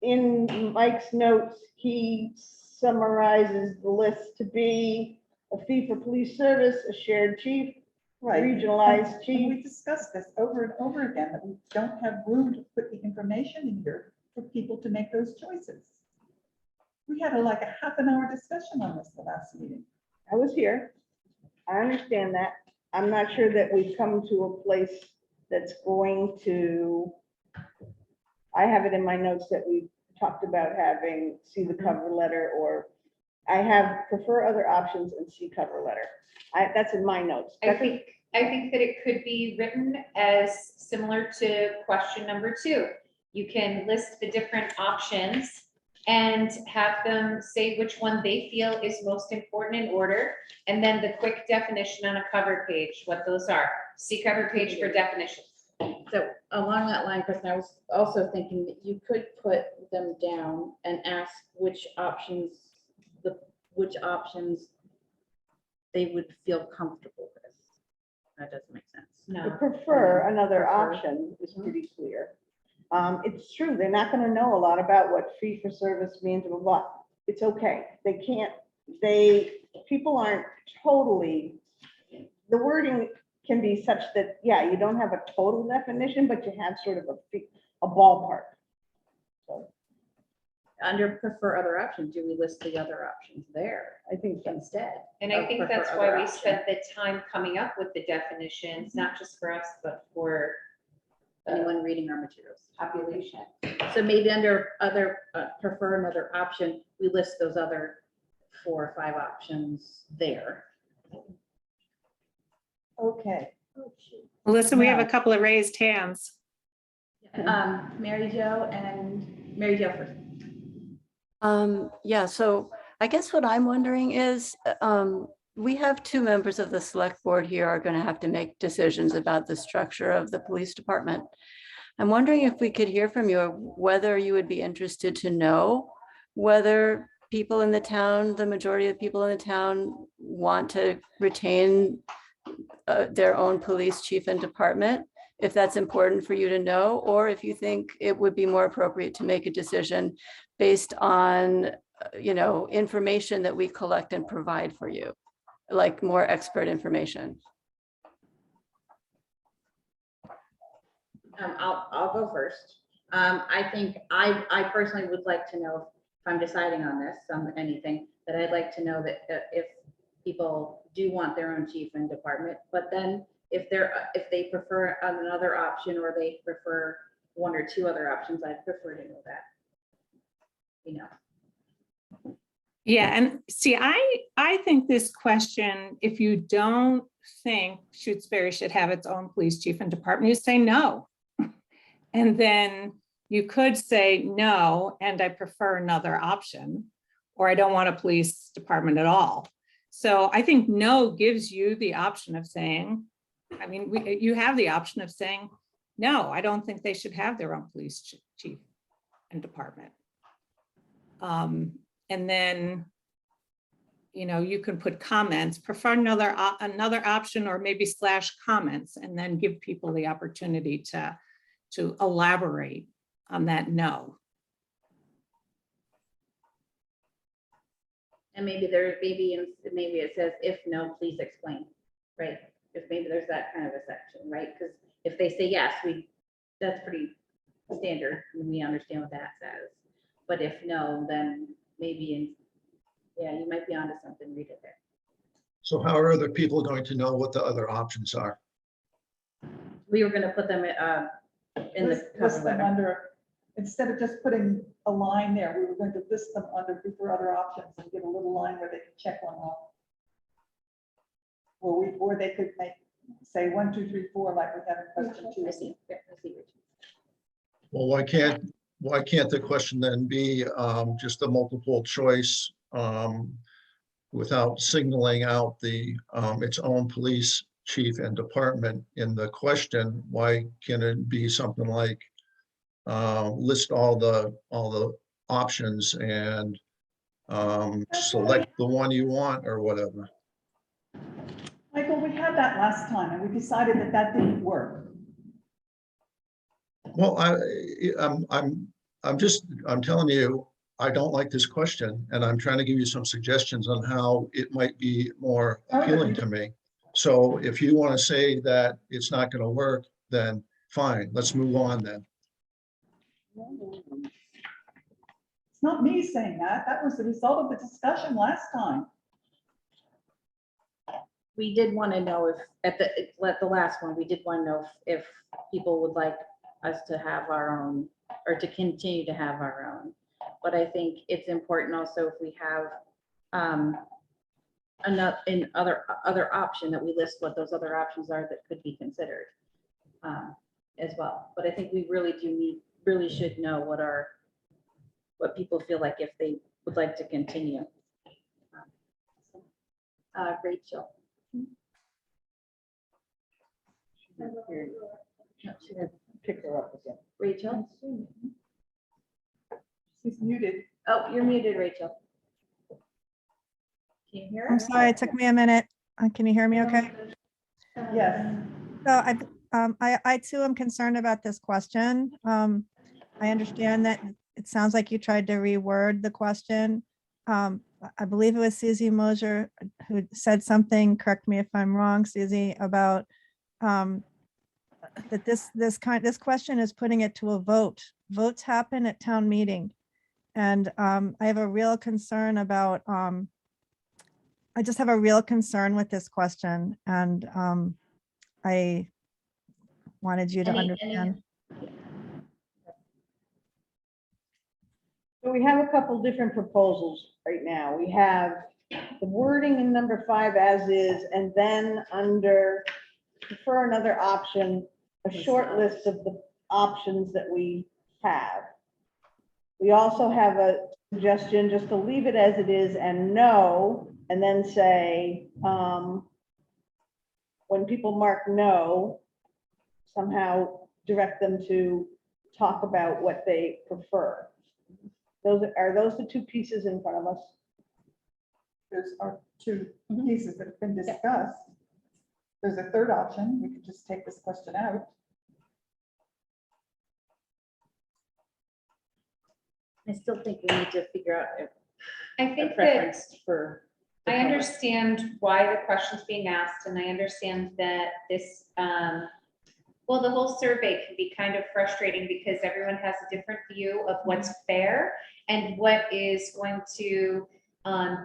In Mike's notes, he summarizes the list to be a fee for police service, a shared chief, Right. regionalized And chief. we discussed this over and over again, that we don't have room to put the information in here for people to make those choices. We had like a half an hour discussion on this the last meeting. I was here. I understand that. I'm not sure that we've come to a place that's going to, I have it in my notes that we talked about having see the cover letter, or I have prefer other options and see cover letter. That's in my notes. I think that it could be written as similar to question number 2. You can list the different options and have them say which one they feel is most important in order, and then the quick definition on a cover page, what those are. See cover page for definitions. So along that line, Kristen, I was also thinking that you could put them down and ask which options they would feel comfortable with. That doesn't make sense. I No. prefer another Prefer. option is pretty clear. It's true, they're not gonna know a lot about what fee for service means, blah, blah. It's okay. People aren't totally, the wording can be such that, yeah, you don't have a total definition, but you have sort of a ballpark. So Under prefer other options, do we list the other options there I think that's, instead? And I of think prefer that's other why we option? spent the time coming up with the definitions, not just for us, but for Anyone reading our materials. population. So maybe under other, prefer another option, we list those other 4 or 5 options there. Okay. Melissa, we have a Now- couple of raised hands. Mary Jo and Mary Jo first. Yeah, so I guess what I'm wondering is, we have 2 members of the select board here are going to have to make decisions about the structure of the police department. I'm wondering if we could hear from you, whether you would be interested to know whether people in the town, the majority of people in the town, want to retain their own police chief and department, if that's important for you to know, or if you think it would be more appropriate to make a decision based on, information that we collect and provide for you, like more expert information. I'll go first. I think I personally would like to know if I'm deciding on this, anything, that I'd like to know that if people do want their own chief and department, but then if they prefer another option or they prefer one or two other options, I'd prefer to know that. You know. Yeah, and see, I think this question, if you don't think Shutesbury should have its own police chief and department, you say no. And then you could say no, and I prefer another option, or I don't want a police department at all. So I think no gives you the option of saying, I mean, you have the option of saying, no, I don't think they should have their own police chief and department. And then, you know, you can put comments, prefer another option, or maybe / comments, and then give people the opportunity to elaborate on that no. And maybe maybe it says, if no, please explain, right? If maybe there's that kind of a section, right? Because if they say yes, that's pretty standard, and we understand what that says. But if no, then maybe, yeah, you might be onto something, read it there. So how are other people going to know what the other options are? We were gonna put them in the cover List them letter. under, instead of just putting a line there, we were going to list them under prefer other options and give a little line where they can check one off. Or they could say 1, 2, 3, 4, like we have in question 2. I see. Yeah, I see. Well, why can't the question then be just a multiple choice without signaling out the its own police chief and department in the question? Why can it be something like list all the options and select the one you want or whatever? Michael, we had that last time and we decided that that didn't work. Well, I'm telling you, I don't like this question, and I'm trying to give you some suggestions on how it might be more appealing to me. So if you want to say that it's not going to work, then fine, let's move on then. It's not me saying that. That was the result of the discussion last time. We did want to know if, at the last one, we did want to know if people would like us to have our own, or to continue to have our own. But I think it's important also if we have other option, that we list what those other options are that could be considered as well. But I think we really should know what people feel like if they would like to continue. Rachel. Pick her up again. Rachel? She's muted. Oh, you're muted, Rachel. Can you hear I'm us? sorry, it took me a minute. Can you hear me okay? Yes. So I too am concerned about this question. I understand that it sounds like you tried to reword the question. I believe it was Susie Mosier who said something, correct me if I'm wrong, Susie, about that this question is putting it to a vote. Votes happen at town meeting. And I have a real concern about, I just have a real concern with this question, and I wanted you to understand. So we have a couple different proposals right now. We have the wording in number 5 as is, and then under prefer another option, a short list of the options that we have. We also have a suggestion just to leave it as it is and no, and then say, when people mark no, somehow direct them to talk about what they prefer. Are those the two pieces in front of us? Those are two pieces that have been discussed. There's a third option. We could just take this question out. I still think we need to figure out I a think that preference for. the I public. understand why the question's being asked, and I understand that this Well, the whole survey can be kind of frustrating because everyone has a different view of what's fair and what is going to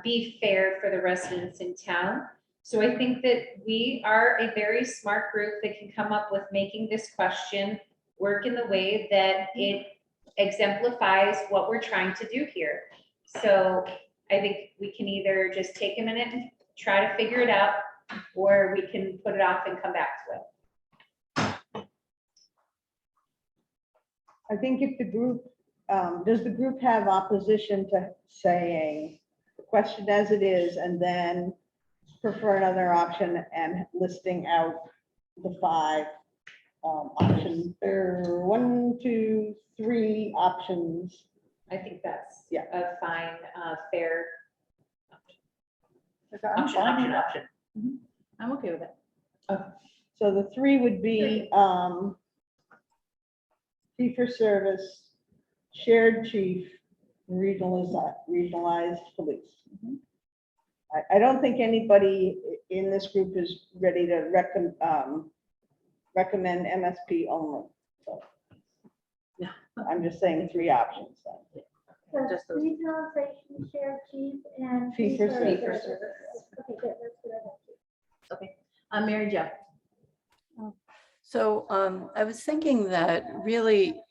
be fair for the residents in town. So I think that we are a very smart group that can come up with making this question work in the way that it exemplifies what we're trying to do here. So I think we can either just take a minute and try to figure it out, or we can put it off and come back to it. I think if the group, does the group have opposition to saying the question as it is and then prefer another option and listing out the 5 options? There are 1, 2, 3 options. I think that's Yeah. a fine, fair I'm fine with that. I'm okay with it. So the 3 would be fee for service, shared chief, regionalized police. I don't think anybody in this group is ready to recommend MSP only. So Yeah. I'm just saying 3 options. then. So Just those. regionalization, shared chief, and. Fee for service. service. Okay, good, that's what I have. Okay, Mary Jo. So I was thinking that really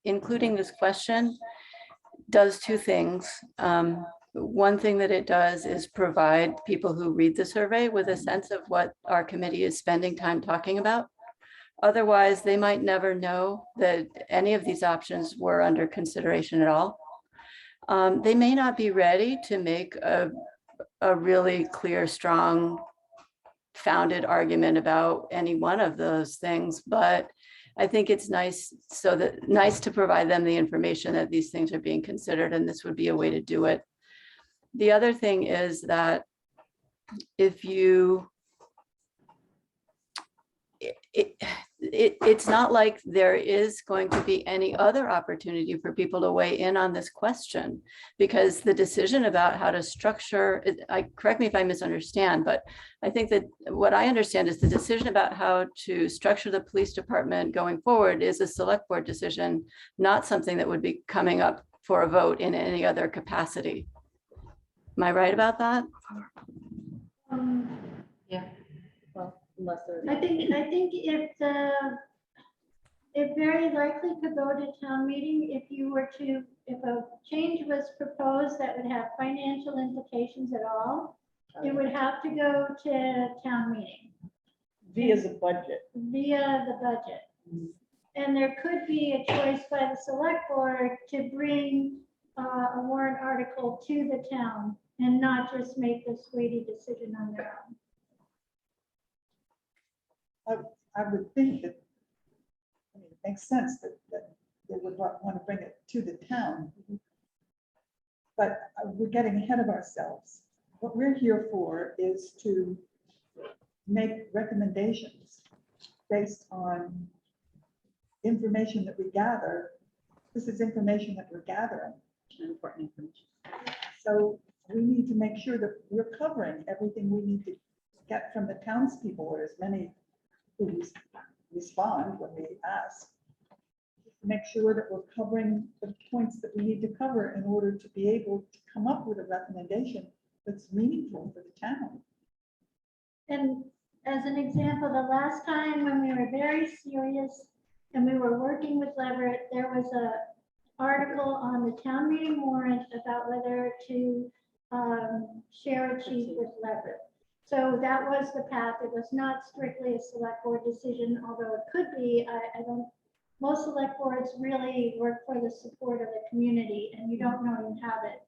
including this question does 2 things. One thing that it does is provide people who read the survey with a sense of what our committee is spending time talking about. Otherwise, they might never know that any of these options were under consideration at all. They may not be ready to make a really clear, strong, founded argument about any one of those things, but I think it's nice to provide them the information that these things are being considered, and this would be a way to do it. The other thing is that if you, it's not like there is going to be any other opportunity for people to weigh in on this question, because the decision about how to structure, correct me if I misunderstand, but I think that what I understand is the decision about how to structure the police department going forward is a select board decision, not something that would be coming up for a vote in any other capacity. Am I right about that? Yeah. Well, unless there's. I think it very likely could go to town meeting if a change was proposed that would have financial implications at all. It would have to go to town meeting Via the budget. And there could be a choice by the select board to bring a warrant article to the town and not just make this weighty decision on their own. I would think that, I mean, it makes sense that they would want to bring it to the town. But we're getting ahead of ourselves. What we're here for is to make recommendations based on information that we gather. This is information that we're gathering. Important information. So we need to make sure that we're covering everything we need to get from the townspeople, or as many who respond when we ask. Make sure that we're covering the points that we need to cover in order to be able to come up with a recommendation that's meaningful for the town. And as an example, the last time when we were very serious and we were working with Leverett, there was a article on the town meeting warrant about whether to share a chief with Leverett. So that was the path. It was not strictly a select board decision, although it could be. I don't, most select boards really work for the support of the community, and you don't know you have it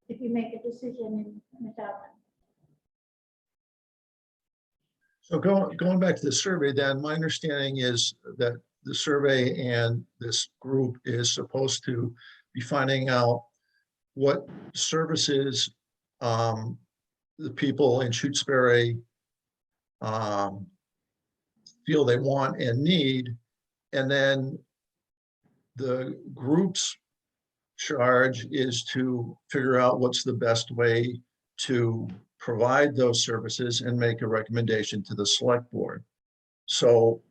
if you make a decision without them. So going back to the survey, then my understanding is that the survey and this group is supposed to be finding out what services the people in Shutesbury feel they want and need, and then the group's charge is to figure out what's the best way to provide those services and make a recommendation to the select board. So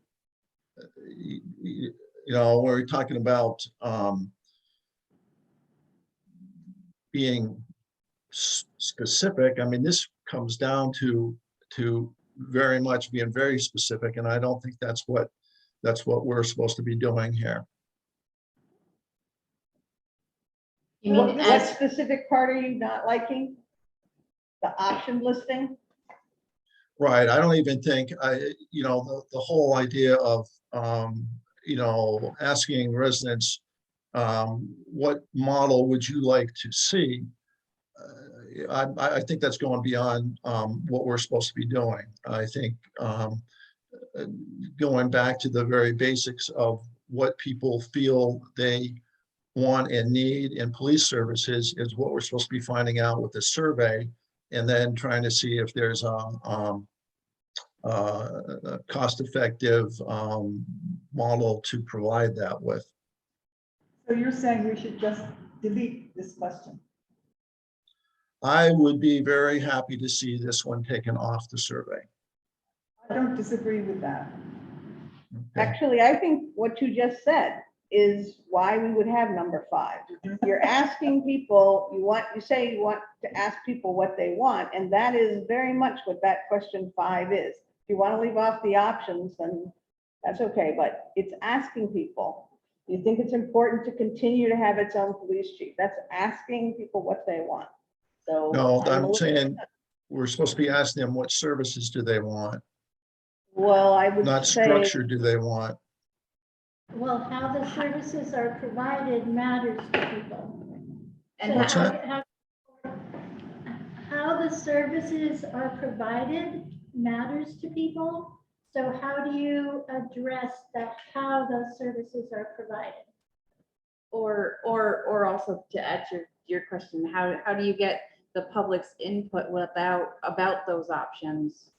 we're talking about being specific. I mean, this comes down to very much being very specific, and I don't think that's what we're supposed to be doing here. You mean What as, specific part are you not liking? The option listing? Right. I don't even think the whole idea of asking residents what model would you like to see. I think that's going beyond what we're supposed to be doing. I think going back to the very basics of what people feel they want and need in police services is what we're supposed to be finding out with the survey, and then trying to see if there's a cost-effective model to provide that with. So you're saying we should just delete this question? I would be very happy to see this one taken off the survey. I don't disagree with that. Okay. Actually, I think what you just said is why we would have number 5. You're asking people, you say you want to ask people what they want, and that is very much what that question 5 is. If you want to leave off the options, then that's okay, but it's asking people. You think it's important to continue to have its own police chief? That's asking people what they want. So No, I'm saying we're supposed to be asking them what services do they want, well, I would not say, structure do they want. Well, how the services are provided matters to people. and So What's how the services are provided matters to people. So how do you address how those services are provided? or also to add your question, how do you get the public's input about those options?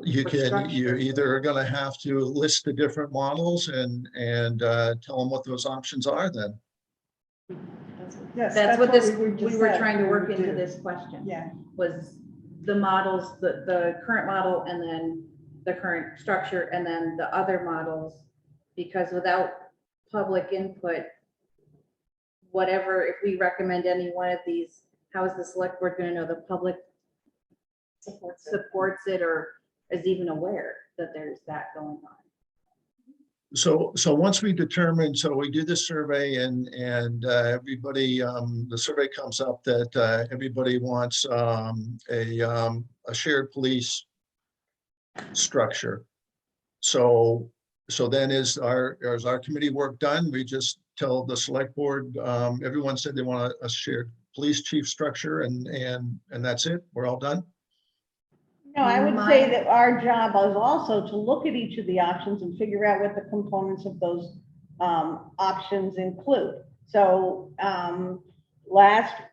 You're either going to have to list the different models and tell them what those options are then. Yes, That's what this, we we were trying to work into this question. Yeah. Was the models, the current model, and then the current structure, and then the other models, because without public input, whatever, if we recommend any one of these, how is the select board going to know the public supports it or is even aware that there's that going on? So once we determine, so we do the survey and everybody, the survey comes up that everybody wants a shared police structure. So then is our committee work done? We just tell the select board, everyone said they want a shared police chief structure and that's it, we're all done? no, I would say that our job is also to look at each of the options and figure out what the components of those options include. So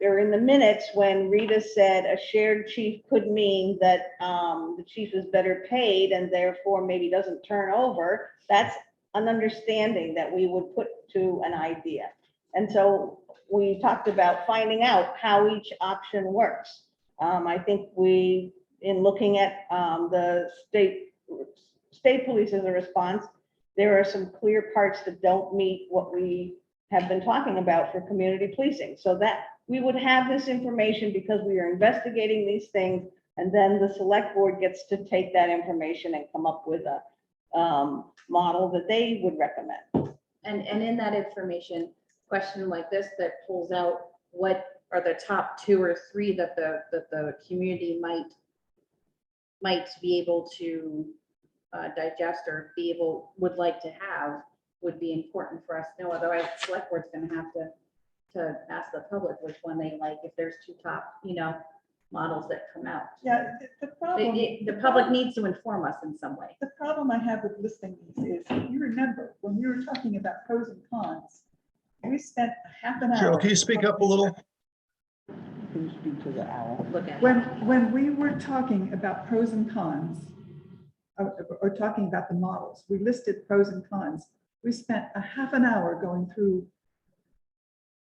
in the minutes, when Rita said a shared chief could mean that the chief is better paid and therefore maybe doesn't turn over, that's an understanding that we would put to an idea. And so we talked about finding out how each option works. I think in looking at the state police as a response, there are some clear parts that don't meet what we have been talking about for community policing. So that we would have this information because we are investigating these things, and then the select board gets to take that information and come up with a model that they would recommend. And in that information, question like this that pulls out what are the top 2 or 3 that the community might be able to digest or would like to have, would be important for us to know. Otherwise, the select board's going to have to ask the public which one they like if there's 2 top, models that come out. Yeah, the problem. The public needs to inform us in some way. The problem I have with listing these is, you remember, when we were talking about pros and cons, we spent a half an hour. Cheryl, can you speak up a little? Can you speak to the owl? Look at When we were talking about pros and cons, or talking about the models, we listed pros and cons. We spent a half an hour going through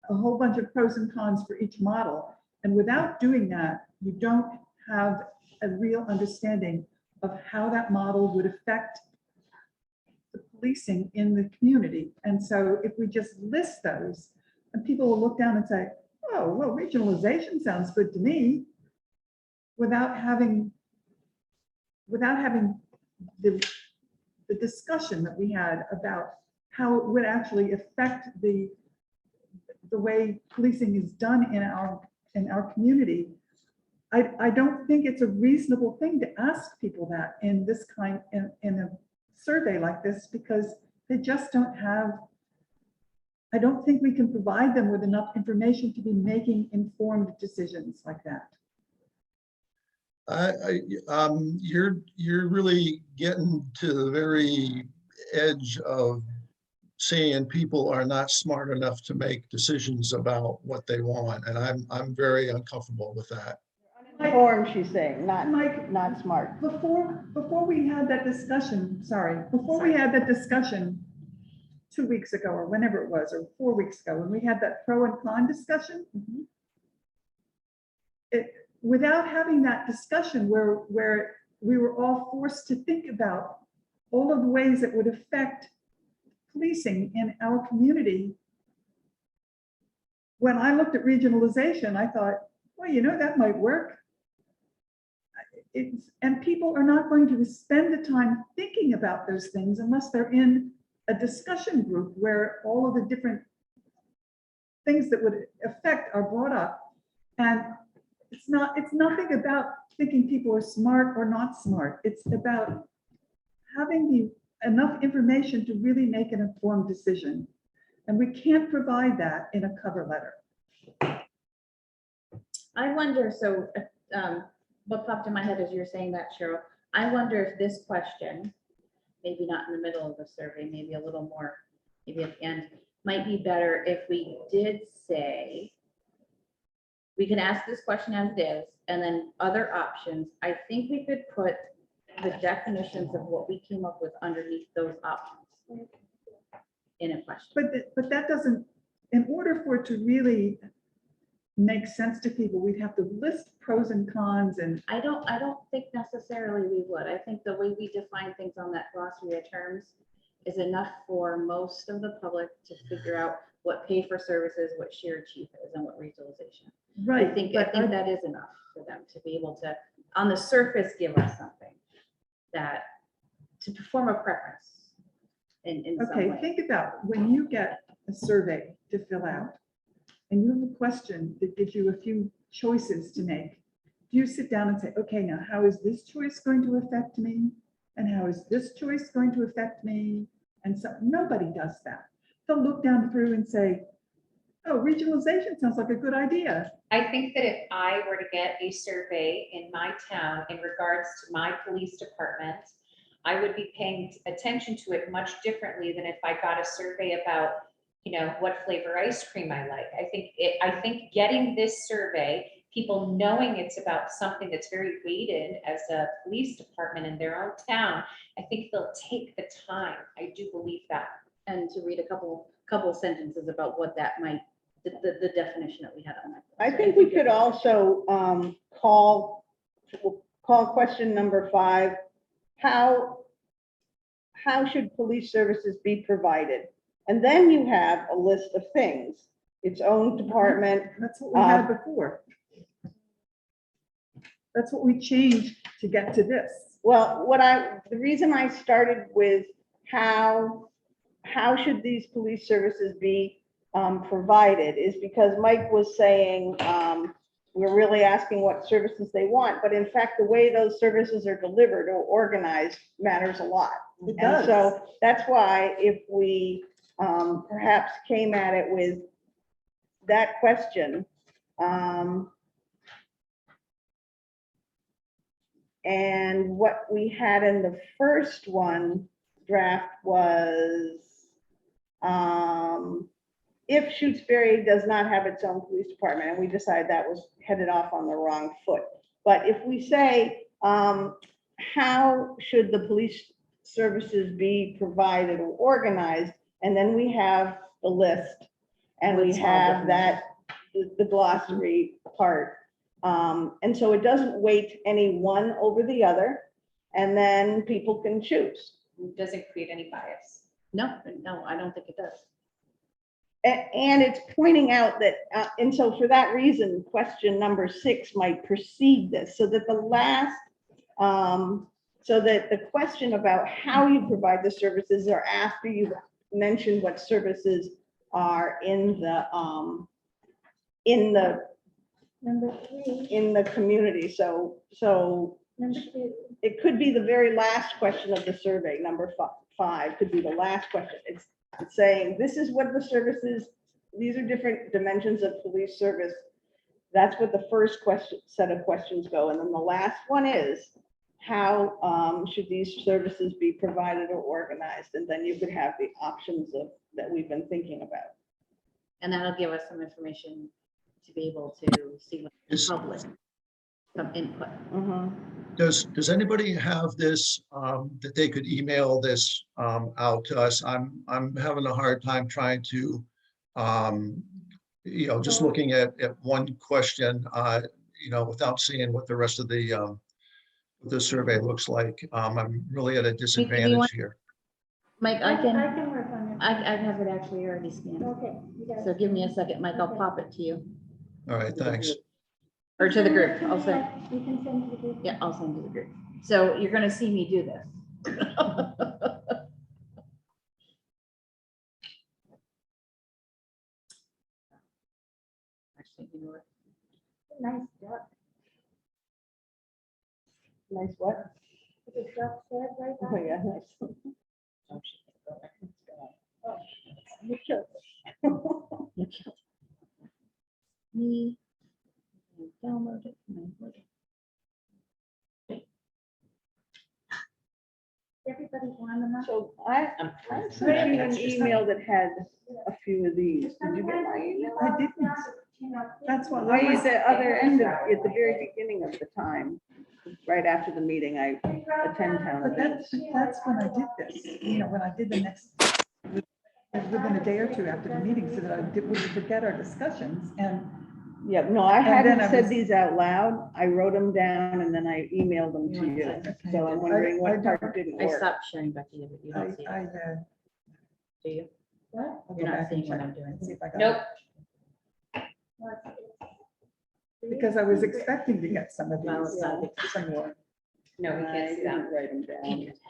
a whole bunch of pros and cons for each model. And without doing that, you don't have a real understanding of how that model would affect the policing in the community. And so if we just list those, and people will look down and say, oh, well, regionalization sounds good to me, without having the discussion that we had about how it would actually affect the way policing is done in our community. I don't think it's a reasonable thing to ask people that in this kind, in a survey like this, because they just don't have, I don't think we can provide them with enough information to be making informed decisions like that. You're really getting to the very edge of saying people are not smart enough to make decisions about what they want, and I'm very uncomfortable with that. Informed, she's saying, not Mike, not smart. Before we had that discussion, we had that discussion 2 weeks ago, or whenever it was, or 4 weeks ago, when we had that pro and con discussion, without having that discussion where we were all forced to think about all of the ways that would affect policing in our community, when I looked at regionalization, I thought, well, you know, that might work. And people are not going to spend the time thinking about those things unless they're in a discussion group where all of the different things that would affect are brought up. And it's nothing about thinking people are smart or not smart. It's about having enough information to really make an informed decision. And we can't provide that in a cover letter. I wonder, so what popped in my head as you were saying that, Cheryl, I wonder if this question, maybe not in the middle of the survey, maybe a little more, maybe at the end, might be better if we did say, we can ask this question as it is, and then other options. I think we could put the definitions of what we came up with underneath those options in a question. But that doesn't, in order for it to really make sense to people, we'd have to list pros and cons. And I don't think necessarily we would. I think the way we define things on that glossary of terms is enough for most of the public to figure out what pay for services, what shared chief is, and what regionalization. right, I think that is enough for them to be able to, on the surface, give us something that to perform a preference in some okay, way. think about when you get a survey to fill out and you have a question that gives you a few choices to make. Do you sit down and say, okay, now how is this choice going to affect me? And how is this choice going to affect me? And so nobody does that. They'll look down through and say, oh, regionalization sounds like a good idea. I think that if I were to get a survey in my town in regards to my police department, I would be paying attention to it much differently than if I got a survey about, you know, what flavor ice cream I like. I think getting this survey, people knowing it's about something that's very weighted as a police department in their own town, I think they'll take the time. I do believe that. And to read a couple sentences about what that might, the definition that we had on that. I think we could also call question number 5. How should police services be provided? And then you have a list of things, its own department. That's what we had before. That's what we changed to get to this. Well, the reason I started with how should these police services be provided is because Mike was saying we're really asking what services they want, but in fact, the way those services are delivered or organized matters a lot. It And does. so that's why if we perhaps came at it with that question, and what we had in the first one draft was if Shutesbury does not have its own police department, and we decided that was headed off on the wrong foot. But if we say, how should the police services be provided or organized? And then we have the list and we have that, the glossary part. And so it doesn't weight any one over the other. And then people can choose. It doesn't create any bias. No, no, I don't think it does. And it's pointing out that, and so for that reason, question number 6 might precede this, so that the last, so that the question about how you provide the services are after you've mentioned what services are in the Number 3, in the community. So number 2. it could be the very last question of the survey, number 5 could be the last question. It's saying, this is what the services, these are different dimensions of police service. That's what the first set of questions go. And then the last one is, how should these services be provided or organized? And then you could have the options of that we've been thinking about. And that'll give us some information to be able to see what the Is- public, some input. Does anybody have this, that they could email this out to us? I'm having a hard time trying to, just looking at one question, without seeing what the rest of the survey looks like. I'm really at a disadvantage here. Mike, I I can can, work on it. I have it actually already scanned. Okay. you got it. So give me a second, Mike, I'll pop it to you, All right, thanks. or to the group. I'll send, You can send it to the group. yeah, I'll send to the group. So you're gonna see me do this. Actually, you know what? Nice duck. Nice what? The duck said right Oh, there. yeah, nice. Oh, shit. Oh, you killed it. You killed it. Me. Download it. and then put it. Everybody's warm enough. So I sent you an email that had a few of these. Did you get my email? I didn't. That's what. Right at the other end of, at the very beginning of the time, right after the meeting, I attend town But events. that's when I did this, when I did the next, within a day or two after the meeting, so that I wouldn't forget our discussions. And Yeah, no, I And then hadn't I said was- these out loud. I wrote them down and then I emailed them to you. Okay. So I'm wondering what part didn't I work. stopped sharing, Becky, but you don't see it, do you? What? I'll go You're not back and seeing what check I'm doing. and see if I got Nope. it. What's it? Because I was expecting to get some of Well, these, it's not. some more. No, we I can't see didn't that. write them down. There's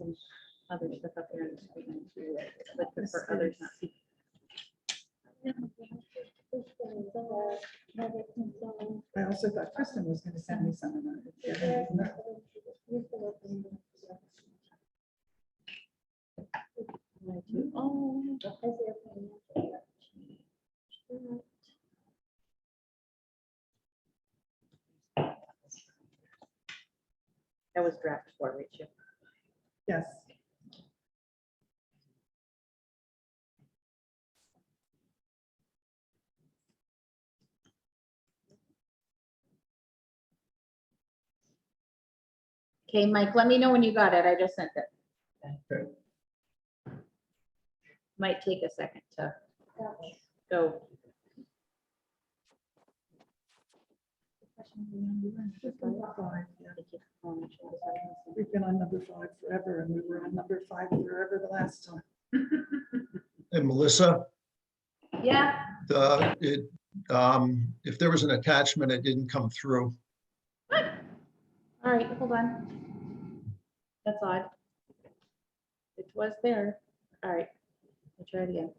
some other stuff up there on the screen. But for others not see. I also thought Kristen was gonna send me some of them. Oh. That was draft 4, Rachel. Yes. Okay, Mike, let me know when you got it. I just sent it. Okay. Might take a second to go. We've been on number 5 forever, and we were on number 5 forever the last time. And Melissa, Yeah, if there was an attachment, it didn't come through. all right, hold on. That's odd. It was there. All right, I'll try it again.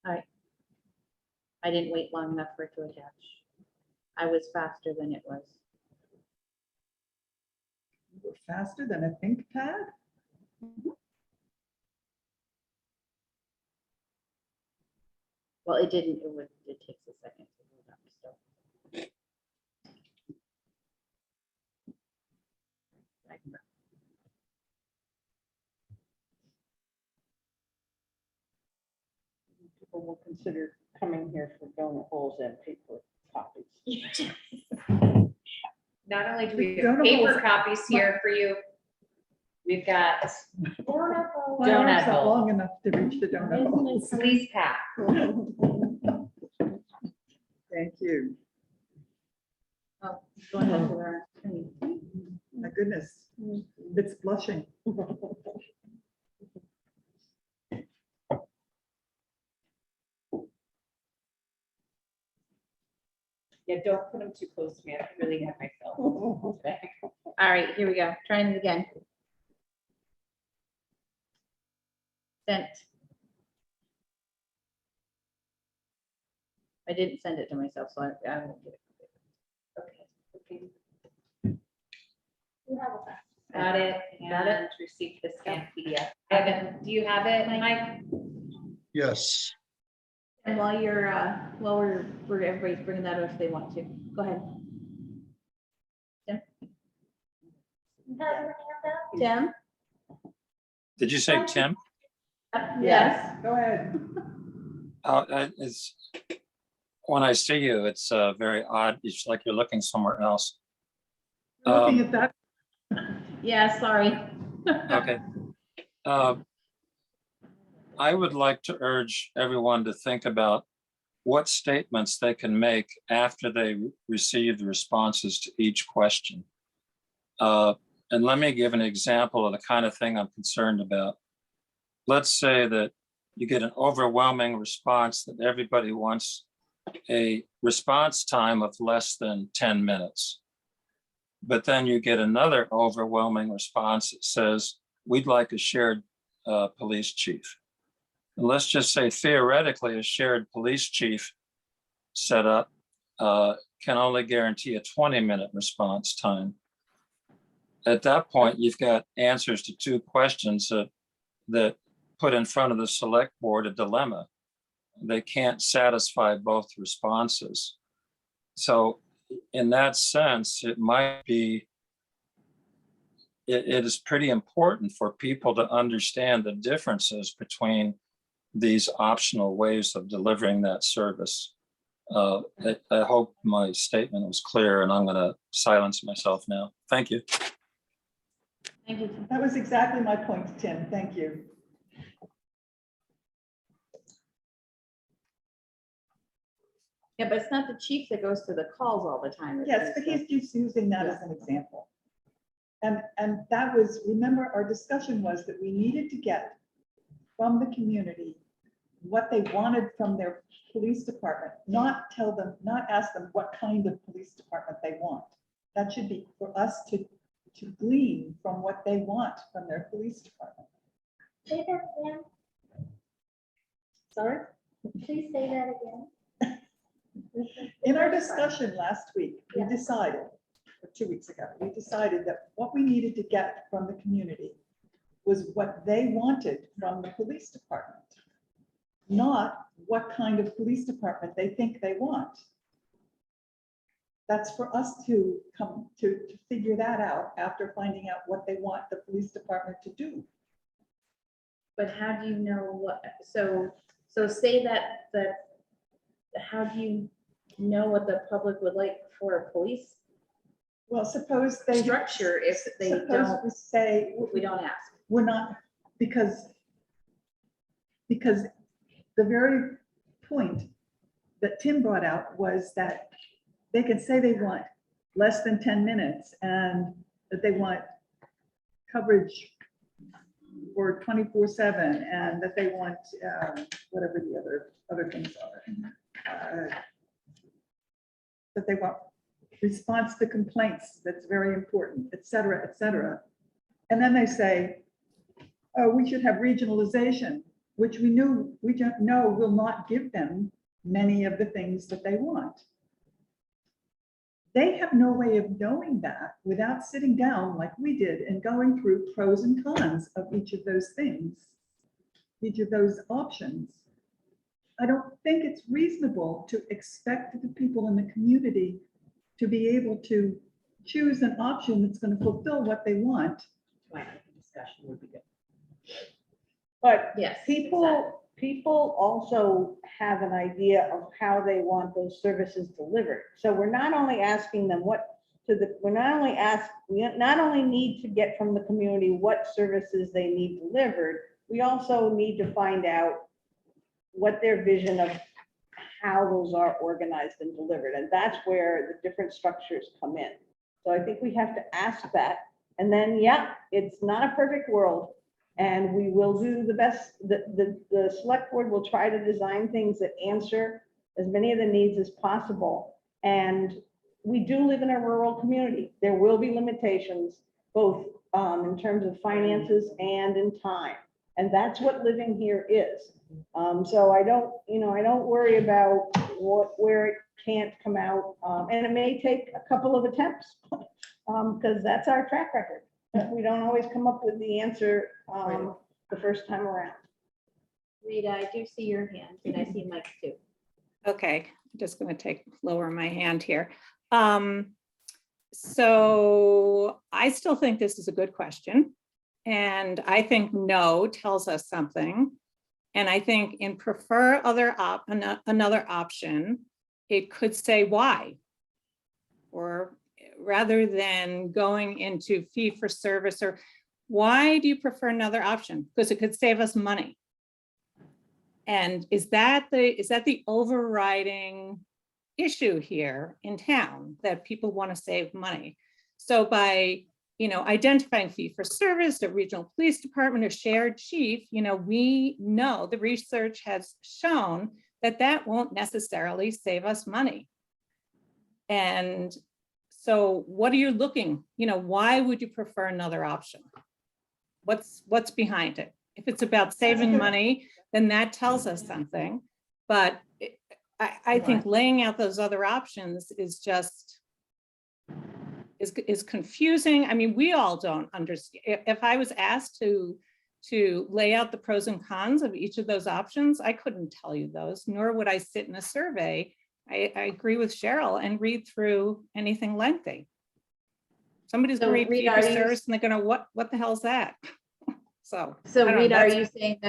All right. I didn't wait long enough for it to attach. I was faster than it was. We're faster than a think pad. Well, it didn't, it takes a second to load up, so. People will consider coming here for donut holes and paper copies. Not only do The we have donut paper holes- copies here for you, we've got My arms Donut not hole. long enough to reach the donut hole. sleeve pack. Thank you. Go ahead with our attorney. My goodness, it's blushing. Yeah, don't put them too close to me. I really have myself. All right, here we go. Trying it again. Sent. I didn't send it to myself, so I won't get it. Okay. You have a- Got it. Got it. And received the scanned PDF. Evan, do you have it, Mike? Yes. And while you're, while we're everybody's bringing that up if they want to, go ahead. You have your hand up? Tim? Did you say Tim? Yes. Go ahead. It's, when I see you, it's very odd. It's like you're looking somewhere else. Looking at that, Yeah, sorry. Okay. I would like to urge everyone to think about what statements they can make after they receive the responses to each question. And let me give an example of the kind of thing I'm concerned about. Let's say that you get an overwhelming response that everybody wants a response time of less than 10 minutes. But then you get another overwhelming response that says, we'd like a shared police chief. And let's just say theoretically, a shared police chief setup can only guarantee a 20-minute response time. At that point, you've got answers to two questions that put in front of the select board a dilemma. They can't satisfy both responses. So in that sense, it might be, it is pretty important for people to understand the differences between these optional ways of delivering that service. I hope my statement was clear, and I'm going to silence myself now. Thank you. Thank you, Tim. that was exactly my point, Tim. Thank you. Yeah, but it's not the chief that goes to the calls all the time. Yes, but he's just using that as an example. And that was, remember, our discussion was that we needed to get from the community what they wanted from their police department, not tell them, not ask them what kind of police department they want. That should be for us to glean from what they want from their police department. Say that again. Sorry? Please say that again. In our discussion last week, we decided, or 2 weeks ago, we decided that what we needed to get from the community was what they wanted from the police department, not what kind of police department they think they want. That's for us to come to figure that out after finding out what they want the police department to do. But how do you know what, so say that how do you know what the public would like for a police Well, suppose they. structure if they Suppose don't, we say, if we don't ask? we're not, because the very point that Tim brought out was that they can say they want less than 10 minutes and that they want coverage for 24/7 and that they want whatever the other things are. That they want response to complaints, that's very important, et cetera, et cetera. And then they say, oh, we should have regionalization, which we don't know will not give them many of the things that they want. They have no way of knowing that without sitting down like we did and going through pros and cons of each of those things, each of those options. I don't think it's reasonable to expect the people in the community to be able to choose an option that's going to fulfill what they want. Discussion would be good. But Yes. people also have an idea of how they want those services delivered. So we're not only asking them we not only need to get from the community what services they need delivered, we also need to find out what their vision of how those are organized and delivered. And that's where the different structures come in. So I think we have to ask that. And then, yeah, it's not a perfect world. And we will do the best. The select board will try to design things that answer as many of the needs as possible. And we do live in a rural community. There will be limitations, both in terms of finances and in time. And that's what living here is. So I don't, I don't worry about where it can't come out. And it may take a couple of attempts because that's our track record. But we don't always come up with the answer the first time around. Rita, I do see your hand and I see Mike too. Okay, I'm just going to lower my hand here. So I still think this is a good question. And I think no tells us something. And I think in prefer another option, it could say why. Or rather than going into fee for service, or why do you prefer another option? Because it could save us money. And is that the overriding issue here in town, that people want to save money? So by identifying fee for service, a regional police department, a shared chief, we know the research has shown that won't necessarily save us money. And so what are you looking, why would you prefer another option? What's behind it? If it's about saving money, then that tells us something. But I think laying out those other options is just is confusing. I mean, we all don't understand. If I was asked to lay out the pros and cons of each of those options, I couldn't tell you those, nor would I sit in a survey. I agree with Cheryl and read through anything lengthy. Somebody's going to read fee for service and they're going to, what the hell's that? So Rita, are you saying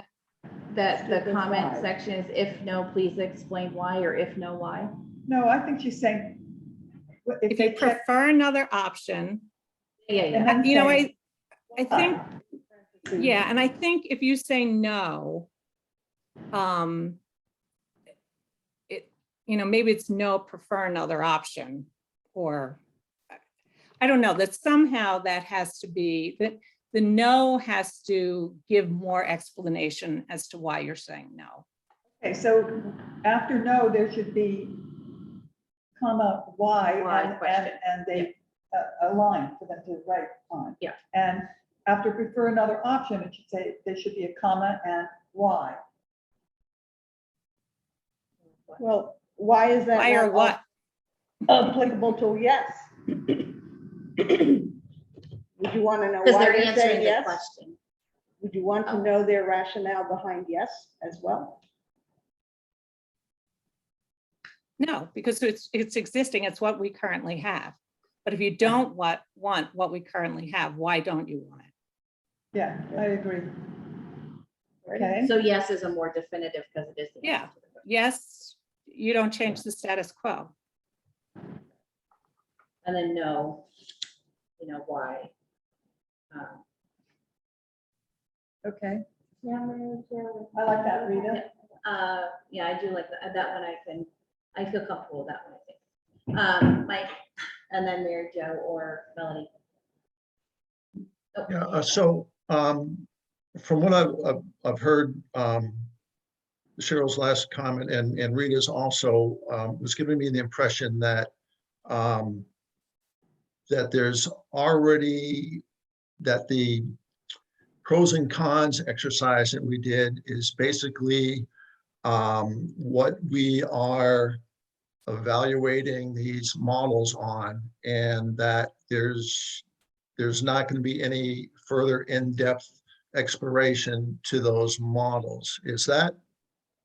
that the comment section is if no, please explain why, or if no, why? No, I think she's saying. If you prefer another option. Yeah. I think, yeah, and I think if you say no, maybe it's no, prefer another option, or I don't know, that somehow that has to be, that the no has to give more explanation as to why you're saying no. Okay, so after no, there should be comma, why, and they a line for them to write on. Yeah. And after prefer another option, it should say there should be a comma and why. Well, why is that? Why or what? Applicable to yes. Would you want to know Because why they're they're answering saying the yes? question. Would you want to know their rationale behind yes as well? No, because it's existing. It's what we currently have. But if you don't want what we currently have, why don't you want it? Yeah, I agree. Okay. So yes is a more definitive because it is. Yeah. Yes, you don't change the status quo. And then no, why? Okay. Yeah, I like that, Rita. yeah, I do like that one. I feel comfortable with that one, I think. Mike, and then Mary Jo or Melanie. Oh. Yeah, so from what I've heard, Cheryl's last comment and Rita's also was giving me the impression that that there's already, that the pros and cons exercise that we did is basically what we are evaluating these models on, and that there's not going to be any further in-depth exploration to those models. Is that?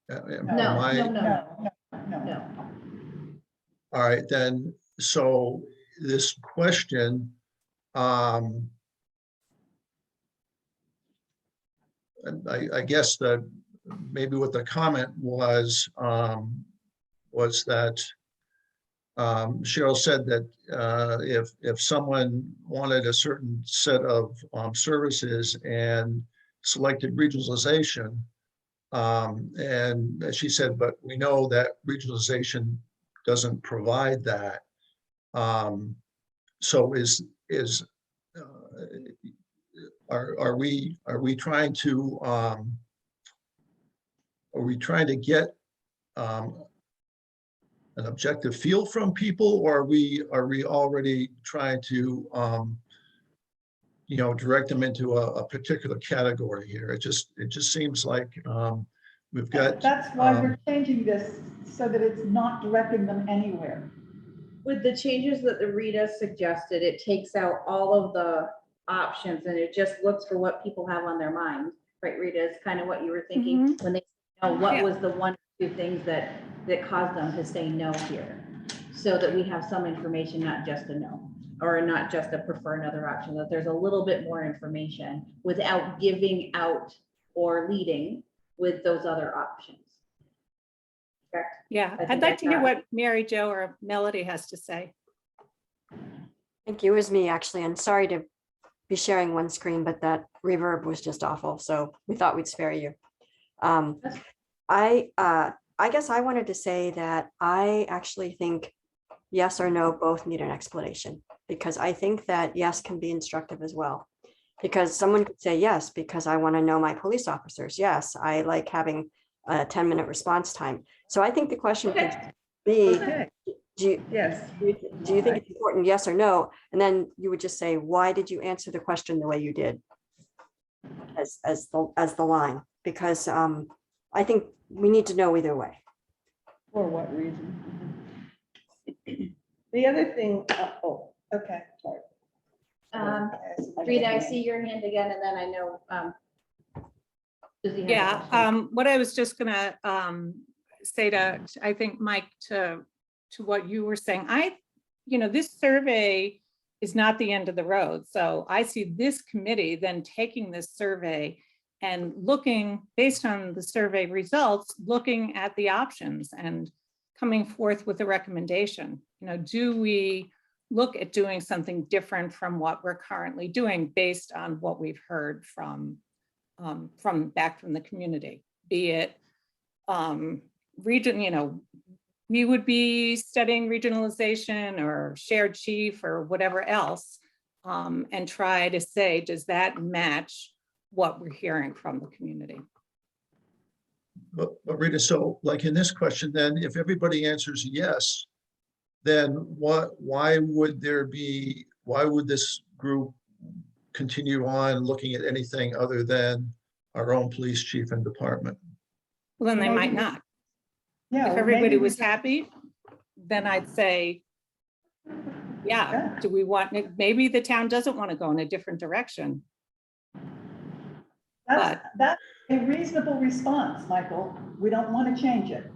No. All right, then, so this question, and I guess that maybe what the comment was that Cheryl said that if someone wanted a certain set of services and selected regionalization, And she said, but we know that regionalization doesn't provide that. So are we trying to get an objective feel from people, or are we already trying to direct them into a particular category here? It just seems like we've got. That's why we're changing this, so that it's not directing them anywhere. With the changes that the Rita suggested, it takes out all of the options and it just looks for what people have on their mind. Right, Rita, is kind of what you were thinking when they know what was the one or two things that caused them to say no here. So that we have some information, not just a no, or not just a prefer another option, that there's a little bit more information without giving out or leading with those other options. Correct? Yeah, I think I'd like to hear I- what Mary Jo or Melody has to say. Thank you. It was me, actually. And sorry to be sharing one screen, but that reverb was just awful. So we thought we'd spare you. I guess I wanted to say that I actually think yes or no both need an explanation, because I think that yes can be instructive as well. Because someone could say yes, because I want to know my police officers. Yes, I like having a 10-minute response time. So I think the question could be, do you think it's important, yes or no? And then you would just say, why did you answer the question the way you did as the line? Because I think we need to know either way. For what reason? The other thing, okay, sorry. Rita, I see your hand again, and then I know. Susie has a Yeah, question. what I was just gonna say to, I think, Mike, to what you were saying, this survey is not the end of the road. So I see this committee then taking this survey and looking, based on the survey results, looking at the options and coming forth with a recommendation. Do we look at doing something different from what we're currently doing based on what we've heard from back from the community, be it region, we would be studying regionalization or shared chief or whatever else, and try to say, does that match what we're hearing from the community? But Rita, so like in this question, then if everybody answers yes, then why would this group continue on looking at anything other than our own police chief and department? Well, then they might not. Yeah. If everybody was happy, then I'd say, yeah, do we want, maybe the town doesn't want to go in a different direction. That's a reasonable response, Michael. We don't want to change it.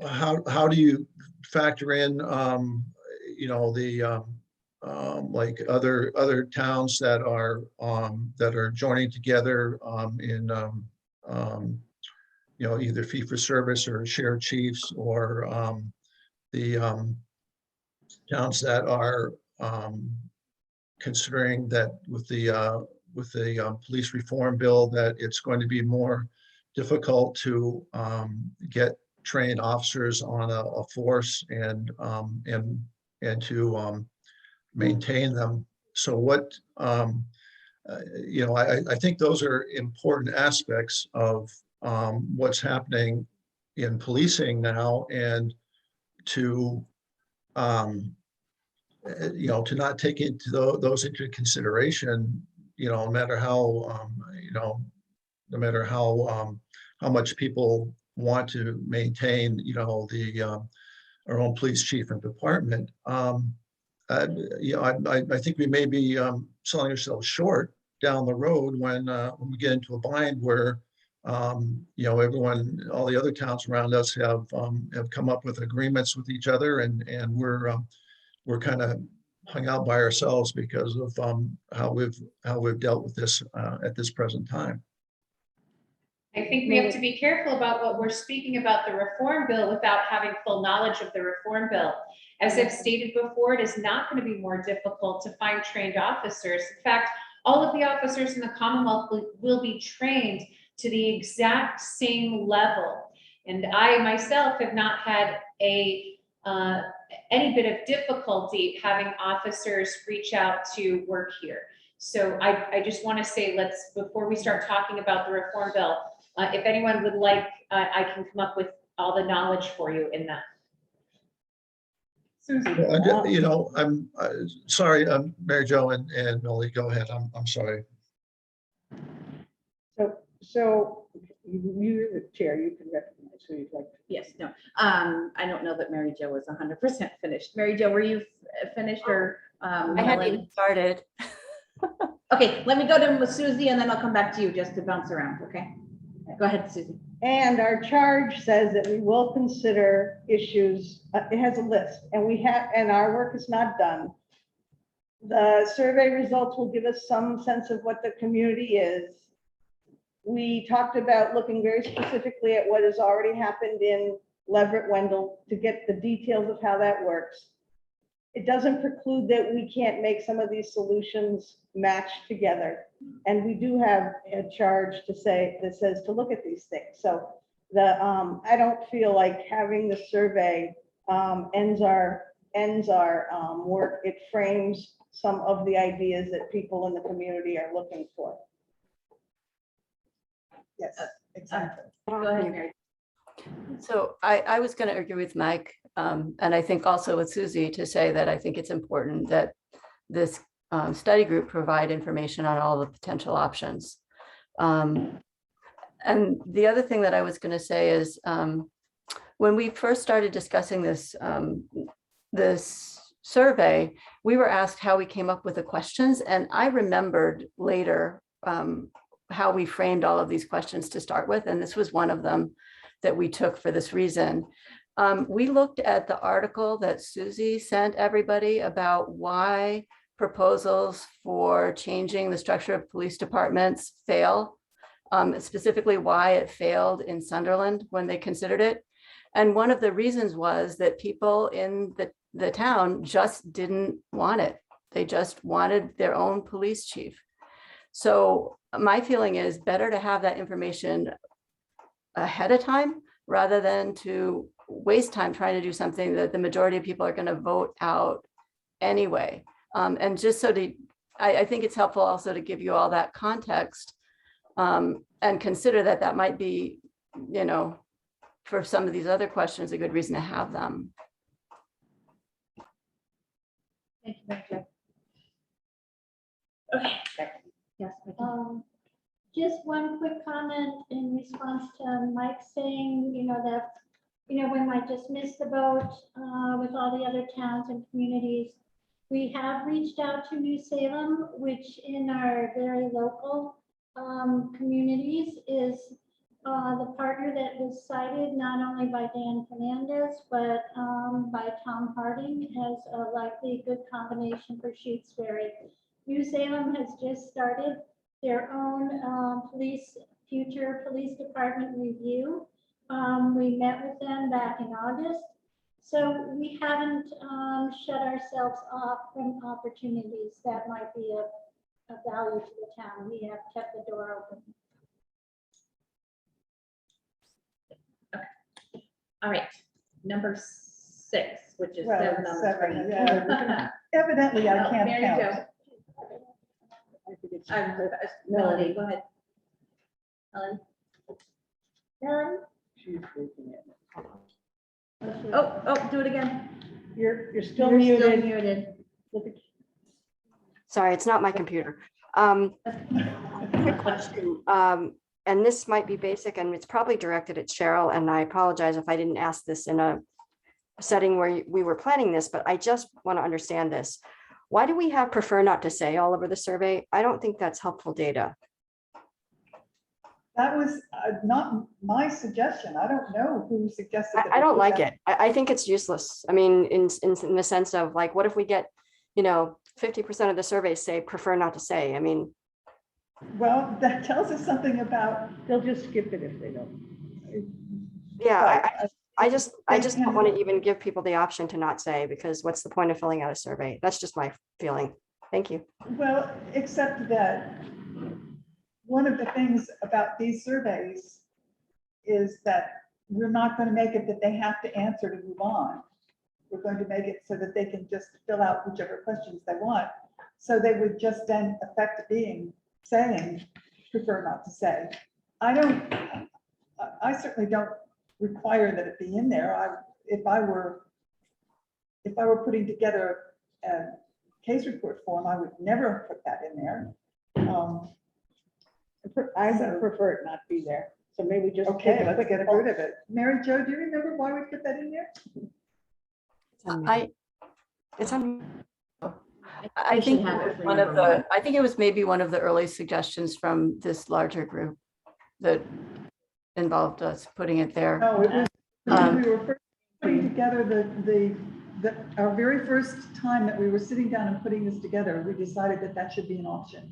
How do you factor in, like other towns that are joining together in either fee for service or shared chiefs, or the towns that are considering that with the police reform bill that it's going to be more difficult to get trained officers on a force and to maintain them. So what I think those are important aspects of what's happening in policing now, and to to not take those into consideration, no matter how how much people want to maintain our own police chief and department. I think we may be selling ourselves short down the road when we get into a bind where everyone, all the other towns around us have come up with agreements with each other, and we're kind of hung out by ourselves because of how we've dealt with this at this present time. I think we have to be careful about what we're speaking about the reform bill without having full knowledge of the reform bill. As I've stated before, it is not going to be more difficult to find trained officers. In fact, all of the officers in the Commonwealth will be trained to the exact same level. And I myself have not had any bit of difficulty having officers reach out to work here. So I just want to say, before we start talking about the reform bill, if anyone would like, I can come up with all the knowledge for you in that. Susie. You know, I'm sorry, Mary Jo and Millie, go ahead. I'm sorry. So you're the chair, you can recognize who you'd like to. Yes, no, I don't know that Mary Jo was 100% finished. Mary Jo, were you finished or? I hadn't Melanie? even started. Okay, let me go to Susie and then I'll come back to you just to bounce around, okay? Go ahead, Susie. And our charge says that we will consider issues, it has a list, and our work is not done. The survey results will give us some sense of what the community is. We talked about looking very specifically at what has already happened in Leverett, Wendell, to get the details of how that works. It doesn't preclude that we can't make some of these solutions match together. And we do have a charge to say, that says to look at these things. So I don't feel like having the survey ends our work. It frames some of the ideas that people in the community are looking for. Yes, exactly. Go ahead, Mary. So I was going to agree with Mike, and I think also with Susie to say that I think it's important that this study group provide information on all the potential options. And the other thing that I was going to say is when we first started discussing this survey, we were asked how we came up with the questions, and I remembered later how we framed all of these questions to start with, and this was one of them that we took for this reason. We looked at the article that Susie sent everybody about why proposals for changing the structure of police departments fail, specifically why it failed in Sunderland when they considered it. And one of the reasons was that people in the town just didn't want it. They just wanted their own police chief. So my feeling is better to have that information ahead of time rather than to waste time trying to do something that the majority of people are going to vote out anyway. And just so I think it's helpful also to give you all that context and consider that might be, you know, for some of these other questions, a good reason to have them. Thank you, Mary Jo. Okay. Yes. Just one quick comment in response to Mike saying, that, we might just miss the boat with all the other towns and communities. We have reached out to New Salem, which in our very local communities is the partner that was cited not only by Dan Fernandez, but by Tom Harding as a likely good combination for Shutesbury. New Salem has just started their own future police department review. We met with them back in August. So we haven't shut ourselves off from opportunities that might be of value to the town. We have kept the door open. All right, number 6, which is Well, 7 on the seven, screen. yeah. Evidently, I No, can't Mary count. Jo. Melanie, go ahead. Melanie? She's looking at it. Oh, do it again. You're still You're muted. Still muted. Sorry, it's not my computer. Quick question. And this might be basic and it's probably directed at Cheryl, and I apologize if I didn't ask this in a setting where we were planning this, but I just want to understand this. Why do we have prefer not to say all over the survey? I don't think that's helpful data. That was not my suggestion. I don't know who suggested. I don't like it. I think it's useless. I mean, in the sense of like, what if we get, 50% of the surveys say prefer not to say? I mean. Well, that tells us something about. They'll just skip it if they don't. Yeah, I just don't want to even give people the option to not say, because what's the point of filling out a survey? That's just my feeling. Thank you. Well, except that one of the things about these surveys is that we're not going to make it that they have to answer to move on. We're going to make it so that they can just fill out whichever questions they want. So they would just then affect being saying, prefer not to say. I certainly don't require that it be in there. If I were putting together a case report form, I would never put that in there. I would prefer it not be there. So maybe just. Okay, take a let's quick get vote. rid of it. Mary Jo, do you remember why we put that in there? It's on. I We should think have it it was for one you, of Ramona. the, I think it was maybe one of the early suggestions from this larger group that involved us putting it there. No, it was, Um, we were first putting together our very first time that we were sitting down and putting this together, we decided that that should be an option.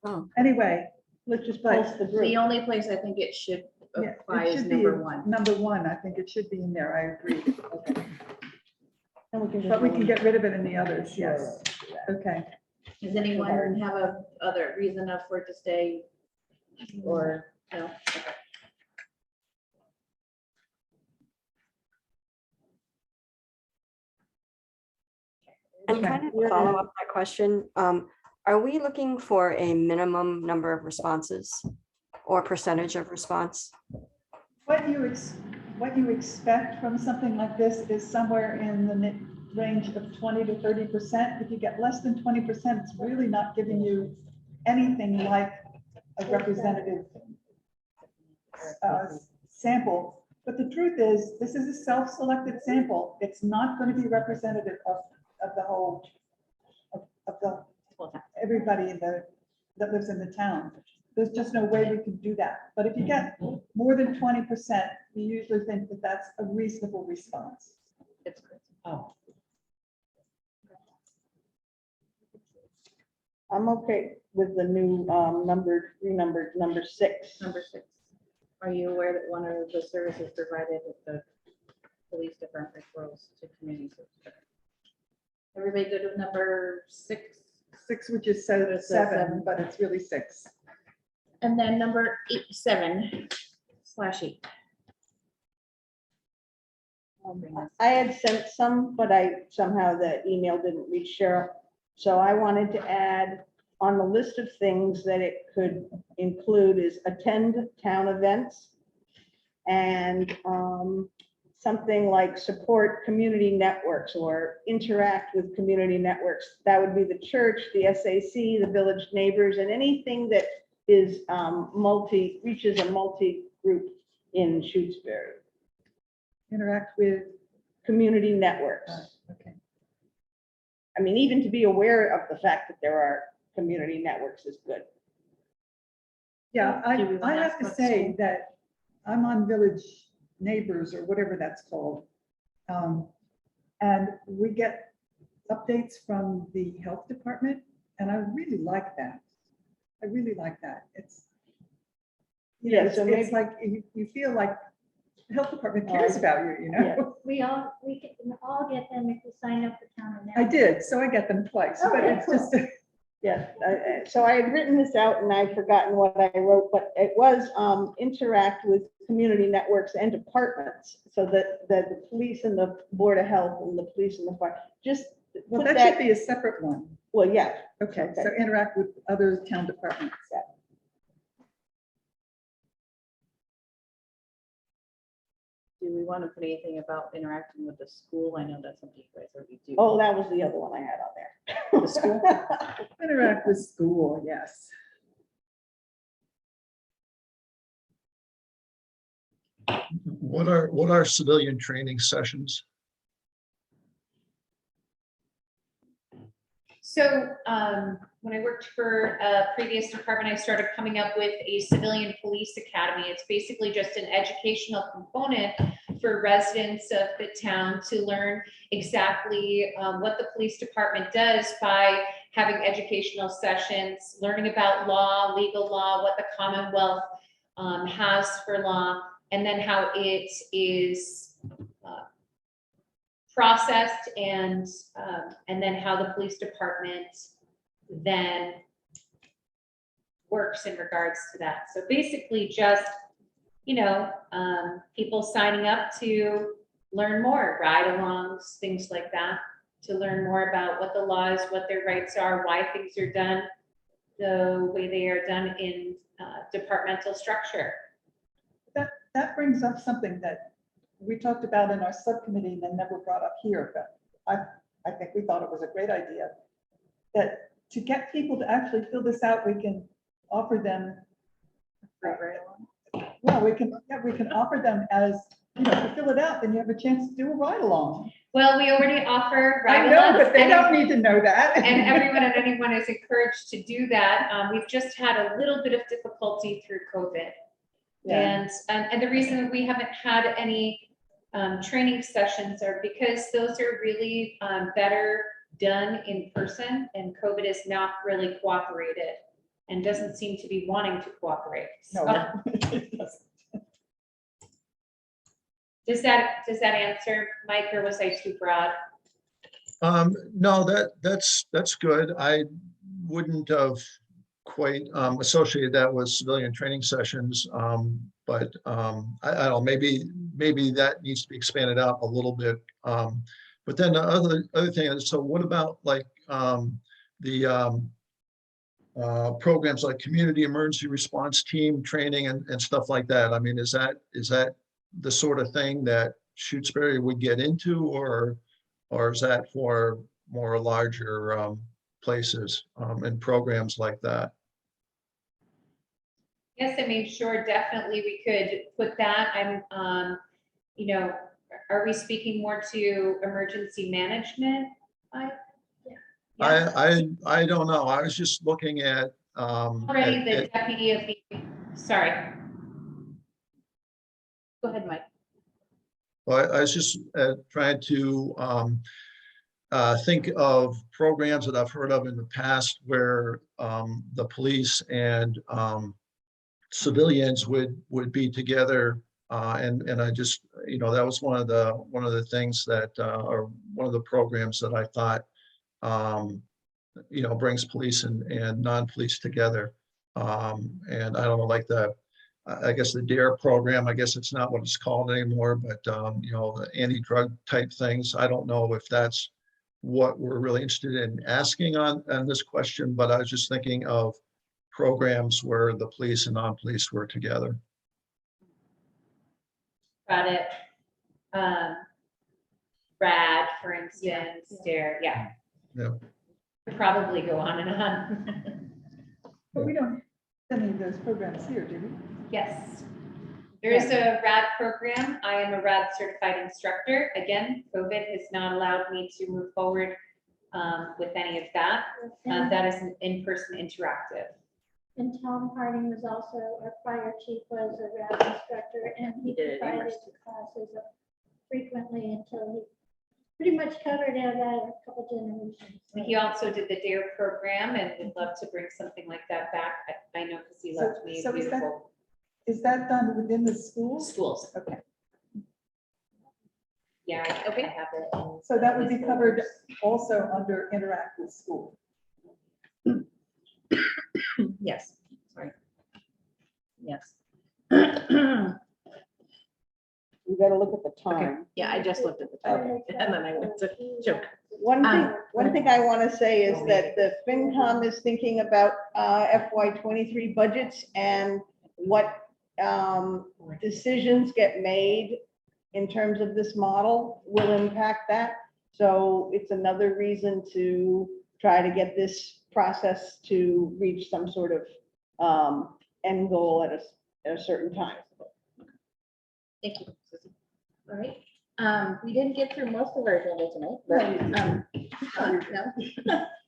Oh. Anyway, Let's just But post the The group. only place I think it should yeah, apply it is should be number one. number one. I think it should be in there. I agree. Okay. And we can just But we can vote. get rid of it in the others, yes. Okay. Does anyone have a other reason enough for it to stay? Or, no? Okay. And Okay. kind of to follow up that question, are we looking for a minimum number of responses or percentage of response? What you expect from something like this is somewhere in the range of 20 to 30%. If you get less than 20%, it's really not giving you anything like a representative sample. But the truth is, this is a self-selected sample. It's not going to be representative of the whole, of the, everybody that lives in the town. There's just no way we can do that. But if you get more than 20%, you usually think that that's a reasonable response. It's good. Oh. I'm okay with the new renumbered number 6. Number 6. Are you aware that one of the services provided with the police department referrals to community service? Everybody good with number 6? 6, which is so It's 7, but it's really 6. And then number 7/8. I had sent some, but somehow the email didn't reach Cheryl. So I wanted to add on the list of things that it could include is attend town events and something like support community networks or interact with community networks. That would be the church, the SAC, the village neighbors, and anything that is reaches a multi-group in Shutesbury. Interact with, Community networks. okay. I mean, even to be aware of the fact that there are community networks is good. Yeah, Do we I wanna have ask to what's say school? that I'm on Village Neighbors or whatever that's called. And we get updates from the health department, and I really like that. I really like that. It's, you know, Yeah, so it's maybe- like, you feel like the health department cares about you, you know? We can all get them if you sign up for town. I did, so I get them twice, but Okay, it's just, Yeah, so I had written this out and I'd forgotten what I wrote, but it was interact with community networks and departments. So that the police and the Board of Health and the police and the fire, just well, put that should be a separate one. well, yeah. Okay, so interact with other town departments. Do we want to put anything about interacting with the school? I know that's something you guys already do. Oh, that was the other one I had on there. The school? Interact with school, yes. What are civilian training sessions? So when I worked for a previous department, I started coming up with a civilian police academy. It's basically just an educational component for residents of the town to learn exactly what the police department does by having educational sessions, learning about law, legal law, what the Commonwealth has for law, and then how it is processed and then how the police department then works in regards to that. So basically just, people signing up to learn more, ride-alongs, things like that, to learn more about what the laws, what their rights are, why things are done the way they are done in departmental structure. That brings up something that we talked about in our subcommittee and then never brought up here, but I think we thought it was a great idea. That to get people to actually fill this out, we can offer them. Well, we can offer them as, to fill it out, then you have a chance to do a ride along. Well, we already offer I know, ride-alongs. but they don't need to know that. And everyone and anyone is encouraged to do that. We've just had a little bit of difficulty through COVID. Yeah. And the reason we haven't had any training sessions are because those are really better done in person, and COVID has not really cooperated and doesn't seem to be wanting to cooperate. So, No, it doesn't. does that answer, Mike, or was I too broad? No, that's good. I wouldn't have quite associated that with civilian training sessions. But I don't know, maybe that needs to be expanded out a little bit. But then the other thing is, so what about like the programs like community emergency response team training and stuff like that? I mean, is that the sort of thing that Shutesbury would get into, or is that for more larger places and programs like that? Yes, I mean, sure, definitely we could put that. I'm, are we speaking more to emergency management? I don't know. I was just looking at Already the deputy of the, sorry. Go ahead, Mike. well, I was just trying to think of programs that I've heard of in the past where the police and civilians would be together, and I just, that was one of the things that or one of the programs that I thought brings police and non-police together. And I don't know, like I guess the DARE program, I guess it's not what it's called anymore, but the anti-drug type things. I don't know if that's what we're really interested in asking on this question, but I was just thinking of programs where the police and non-police were together. Got it. RAD, for instance, DARE, yeah. Could probably go on and on. But we don't have any of those programs here, do we? Yes. There is a RAD program. I am a RAD certified instructor. Again, COVID has not allowed me to move forward with any of that. That is an in-person interactive. And Tom Harding was also, our prior chief was a RAD instructor, and he provided the classes frequently until he pretty much covered it a couple generations. He also did the DARE program and would love to bring something like that back. I know because he left me So beautiful. is that done within the schools? Schools. Okay. Yeah, I have it. So that would be covered also under Interact with School. Yes, sorry. Yes. We gotta look at the time. Yeah, I just looked at the time and then I went to joke. One thing I want to say is that the FinCom is thinking about FY '23 budgets and what decisions get made in terms of this model will impact that. So it's another reason to try to get this process to reach some sort of end goal at a certain time. Thank you, Susie. All right. We didn't get through most of our agenda tonight, but no.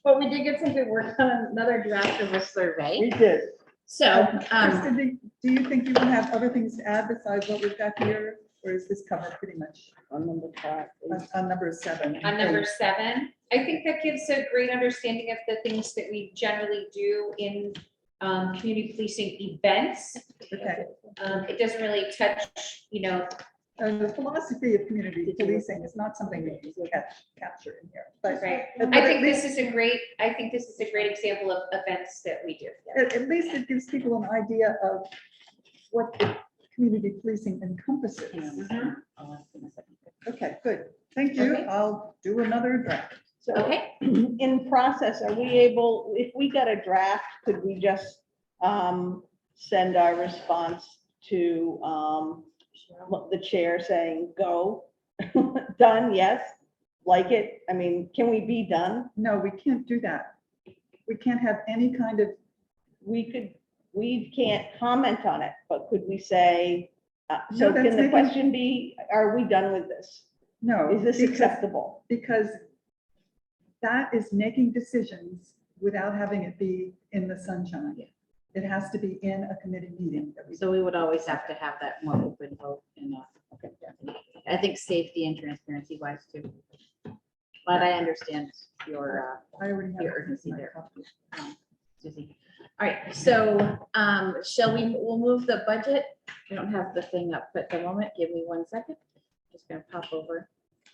But we did get some good work on another draft of a survey. We did. So, Kristen, do you think you will have other things to add besides what we've got here? Or is this covered pretty much On number 5. on number 7? On number 7, I think that gives a great understanding of the things that we generally do in community policing events. Okay. It doesn't really touch, The philosophy of community policing is not something that you capture in here, but. Right. but I at think least- this is a great, I think this is a great example of events that we do. At least it gives people an idea of what the community policing encompasses. Mhm. Okay, good. Thank you. Okay. I'll do another draft. So Okay, in process, are we able, if we got a draft, could we just send our response to the chair saying, go, done, yes, like it? I mean, can we be done? No, we can't do that. We can't have any kind of, We can't comment on it, but could we say, No, so that's can the making- question be, are we done with this? no. Is this because- acceptable? Because that is making decisions without having it be in the sunshine. It has to be in a committee meeting that we. so we would always have to have that more open vote and I think safety and transparency wise too. But I understand your I already have. your urgency my there. copy. Susie. All right, so we'll move the budget. I don't have the thing up at the moment. Give me 1 second. Just gonna pop over,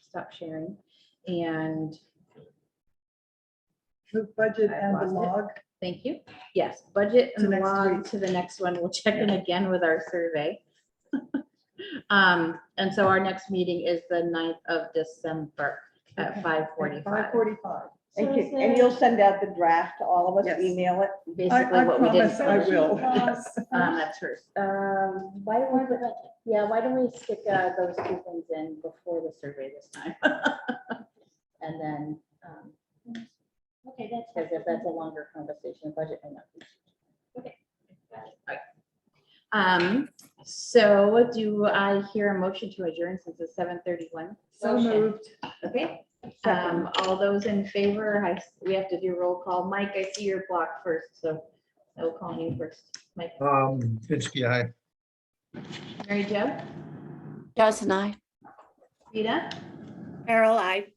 stop sharing. And Move budget I've and the lost it. log. thank you. Yes, budget To and next log week. to the next one. We'll check in again with our survey. And so our next meeting is the 9th of December at 5:45. 5:45. So is And you'll send out the draft to all of us, Yes. email it? Basically I what we did. promise I will. Yes. That's first. Why don't we, yeah, why don't we stick those two things in before the survey this time? And then, Okay, that's. because if that's a longer conversation, budget may not be. Okay. Got it. All right. So do I hear a motion to adjourn since it's 7:31? So moved. Okay, all those in favor, we have to do roll call. Mike, I see your block first, so I will call you first. Mike, Finsky, aye. Mary Jo, Johnson, I. Rita, Carol, I.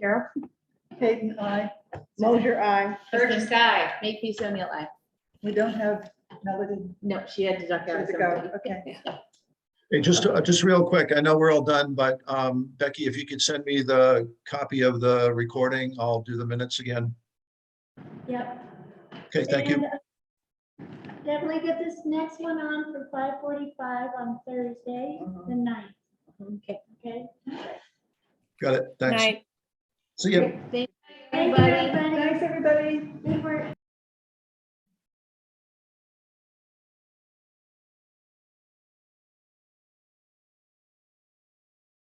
Cheryl, Hayden, I. Mosier, aye. Burgess, aye. Makepeace O'Neill, aye. We don't have Melody. No, she had to duck out. Had of to go. 7:30. Okay. Hey, just real quick, I know we're all done, but Becky, if you could send me the copy of the recording, I'll do the minutes again. Yep. Okay, thank you. And definitely get this next one on for 5:45 on Thursday, the 9th. Okay. Okay. Got it. Thanks. Night. See ya. Great, thank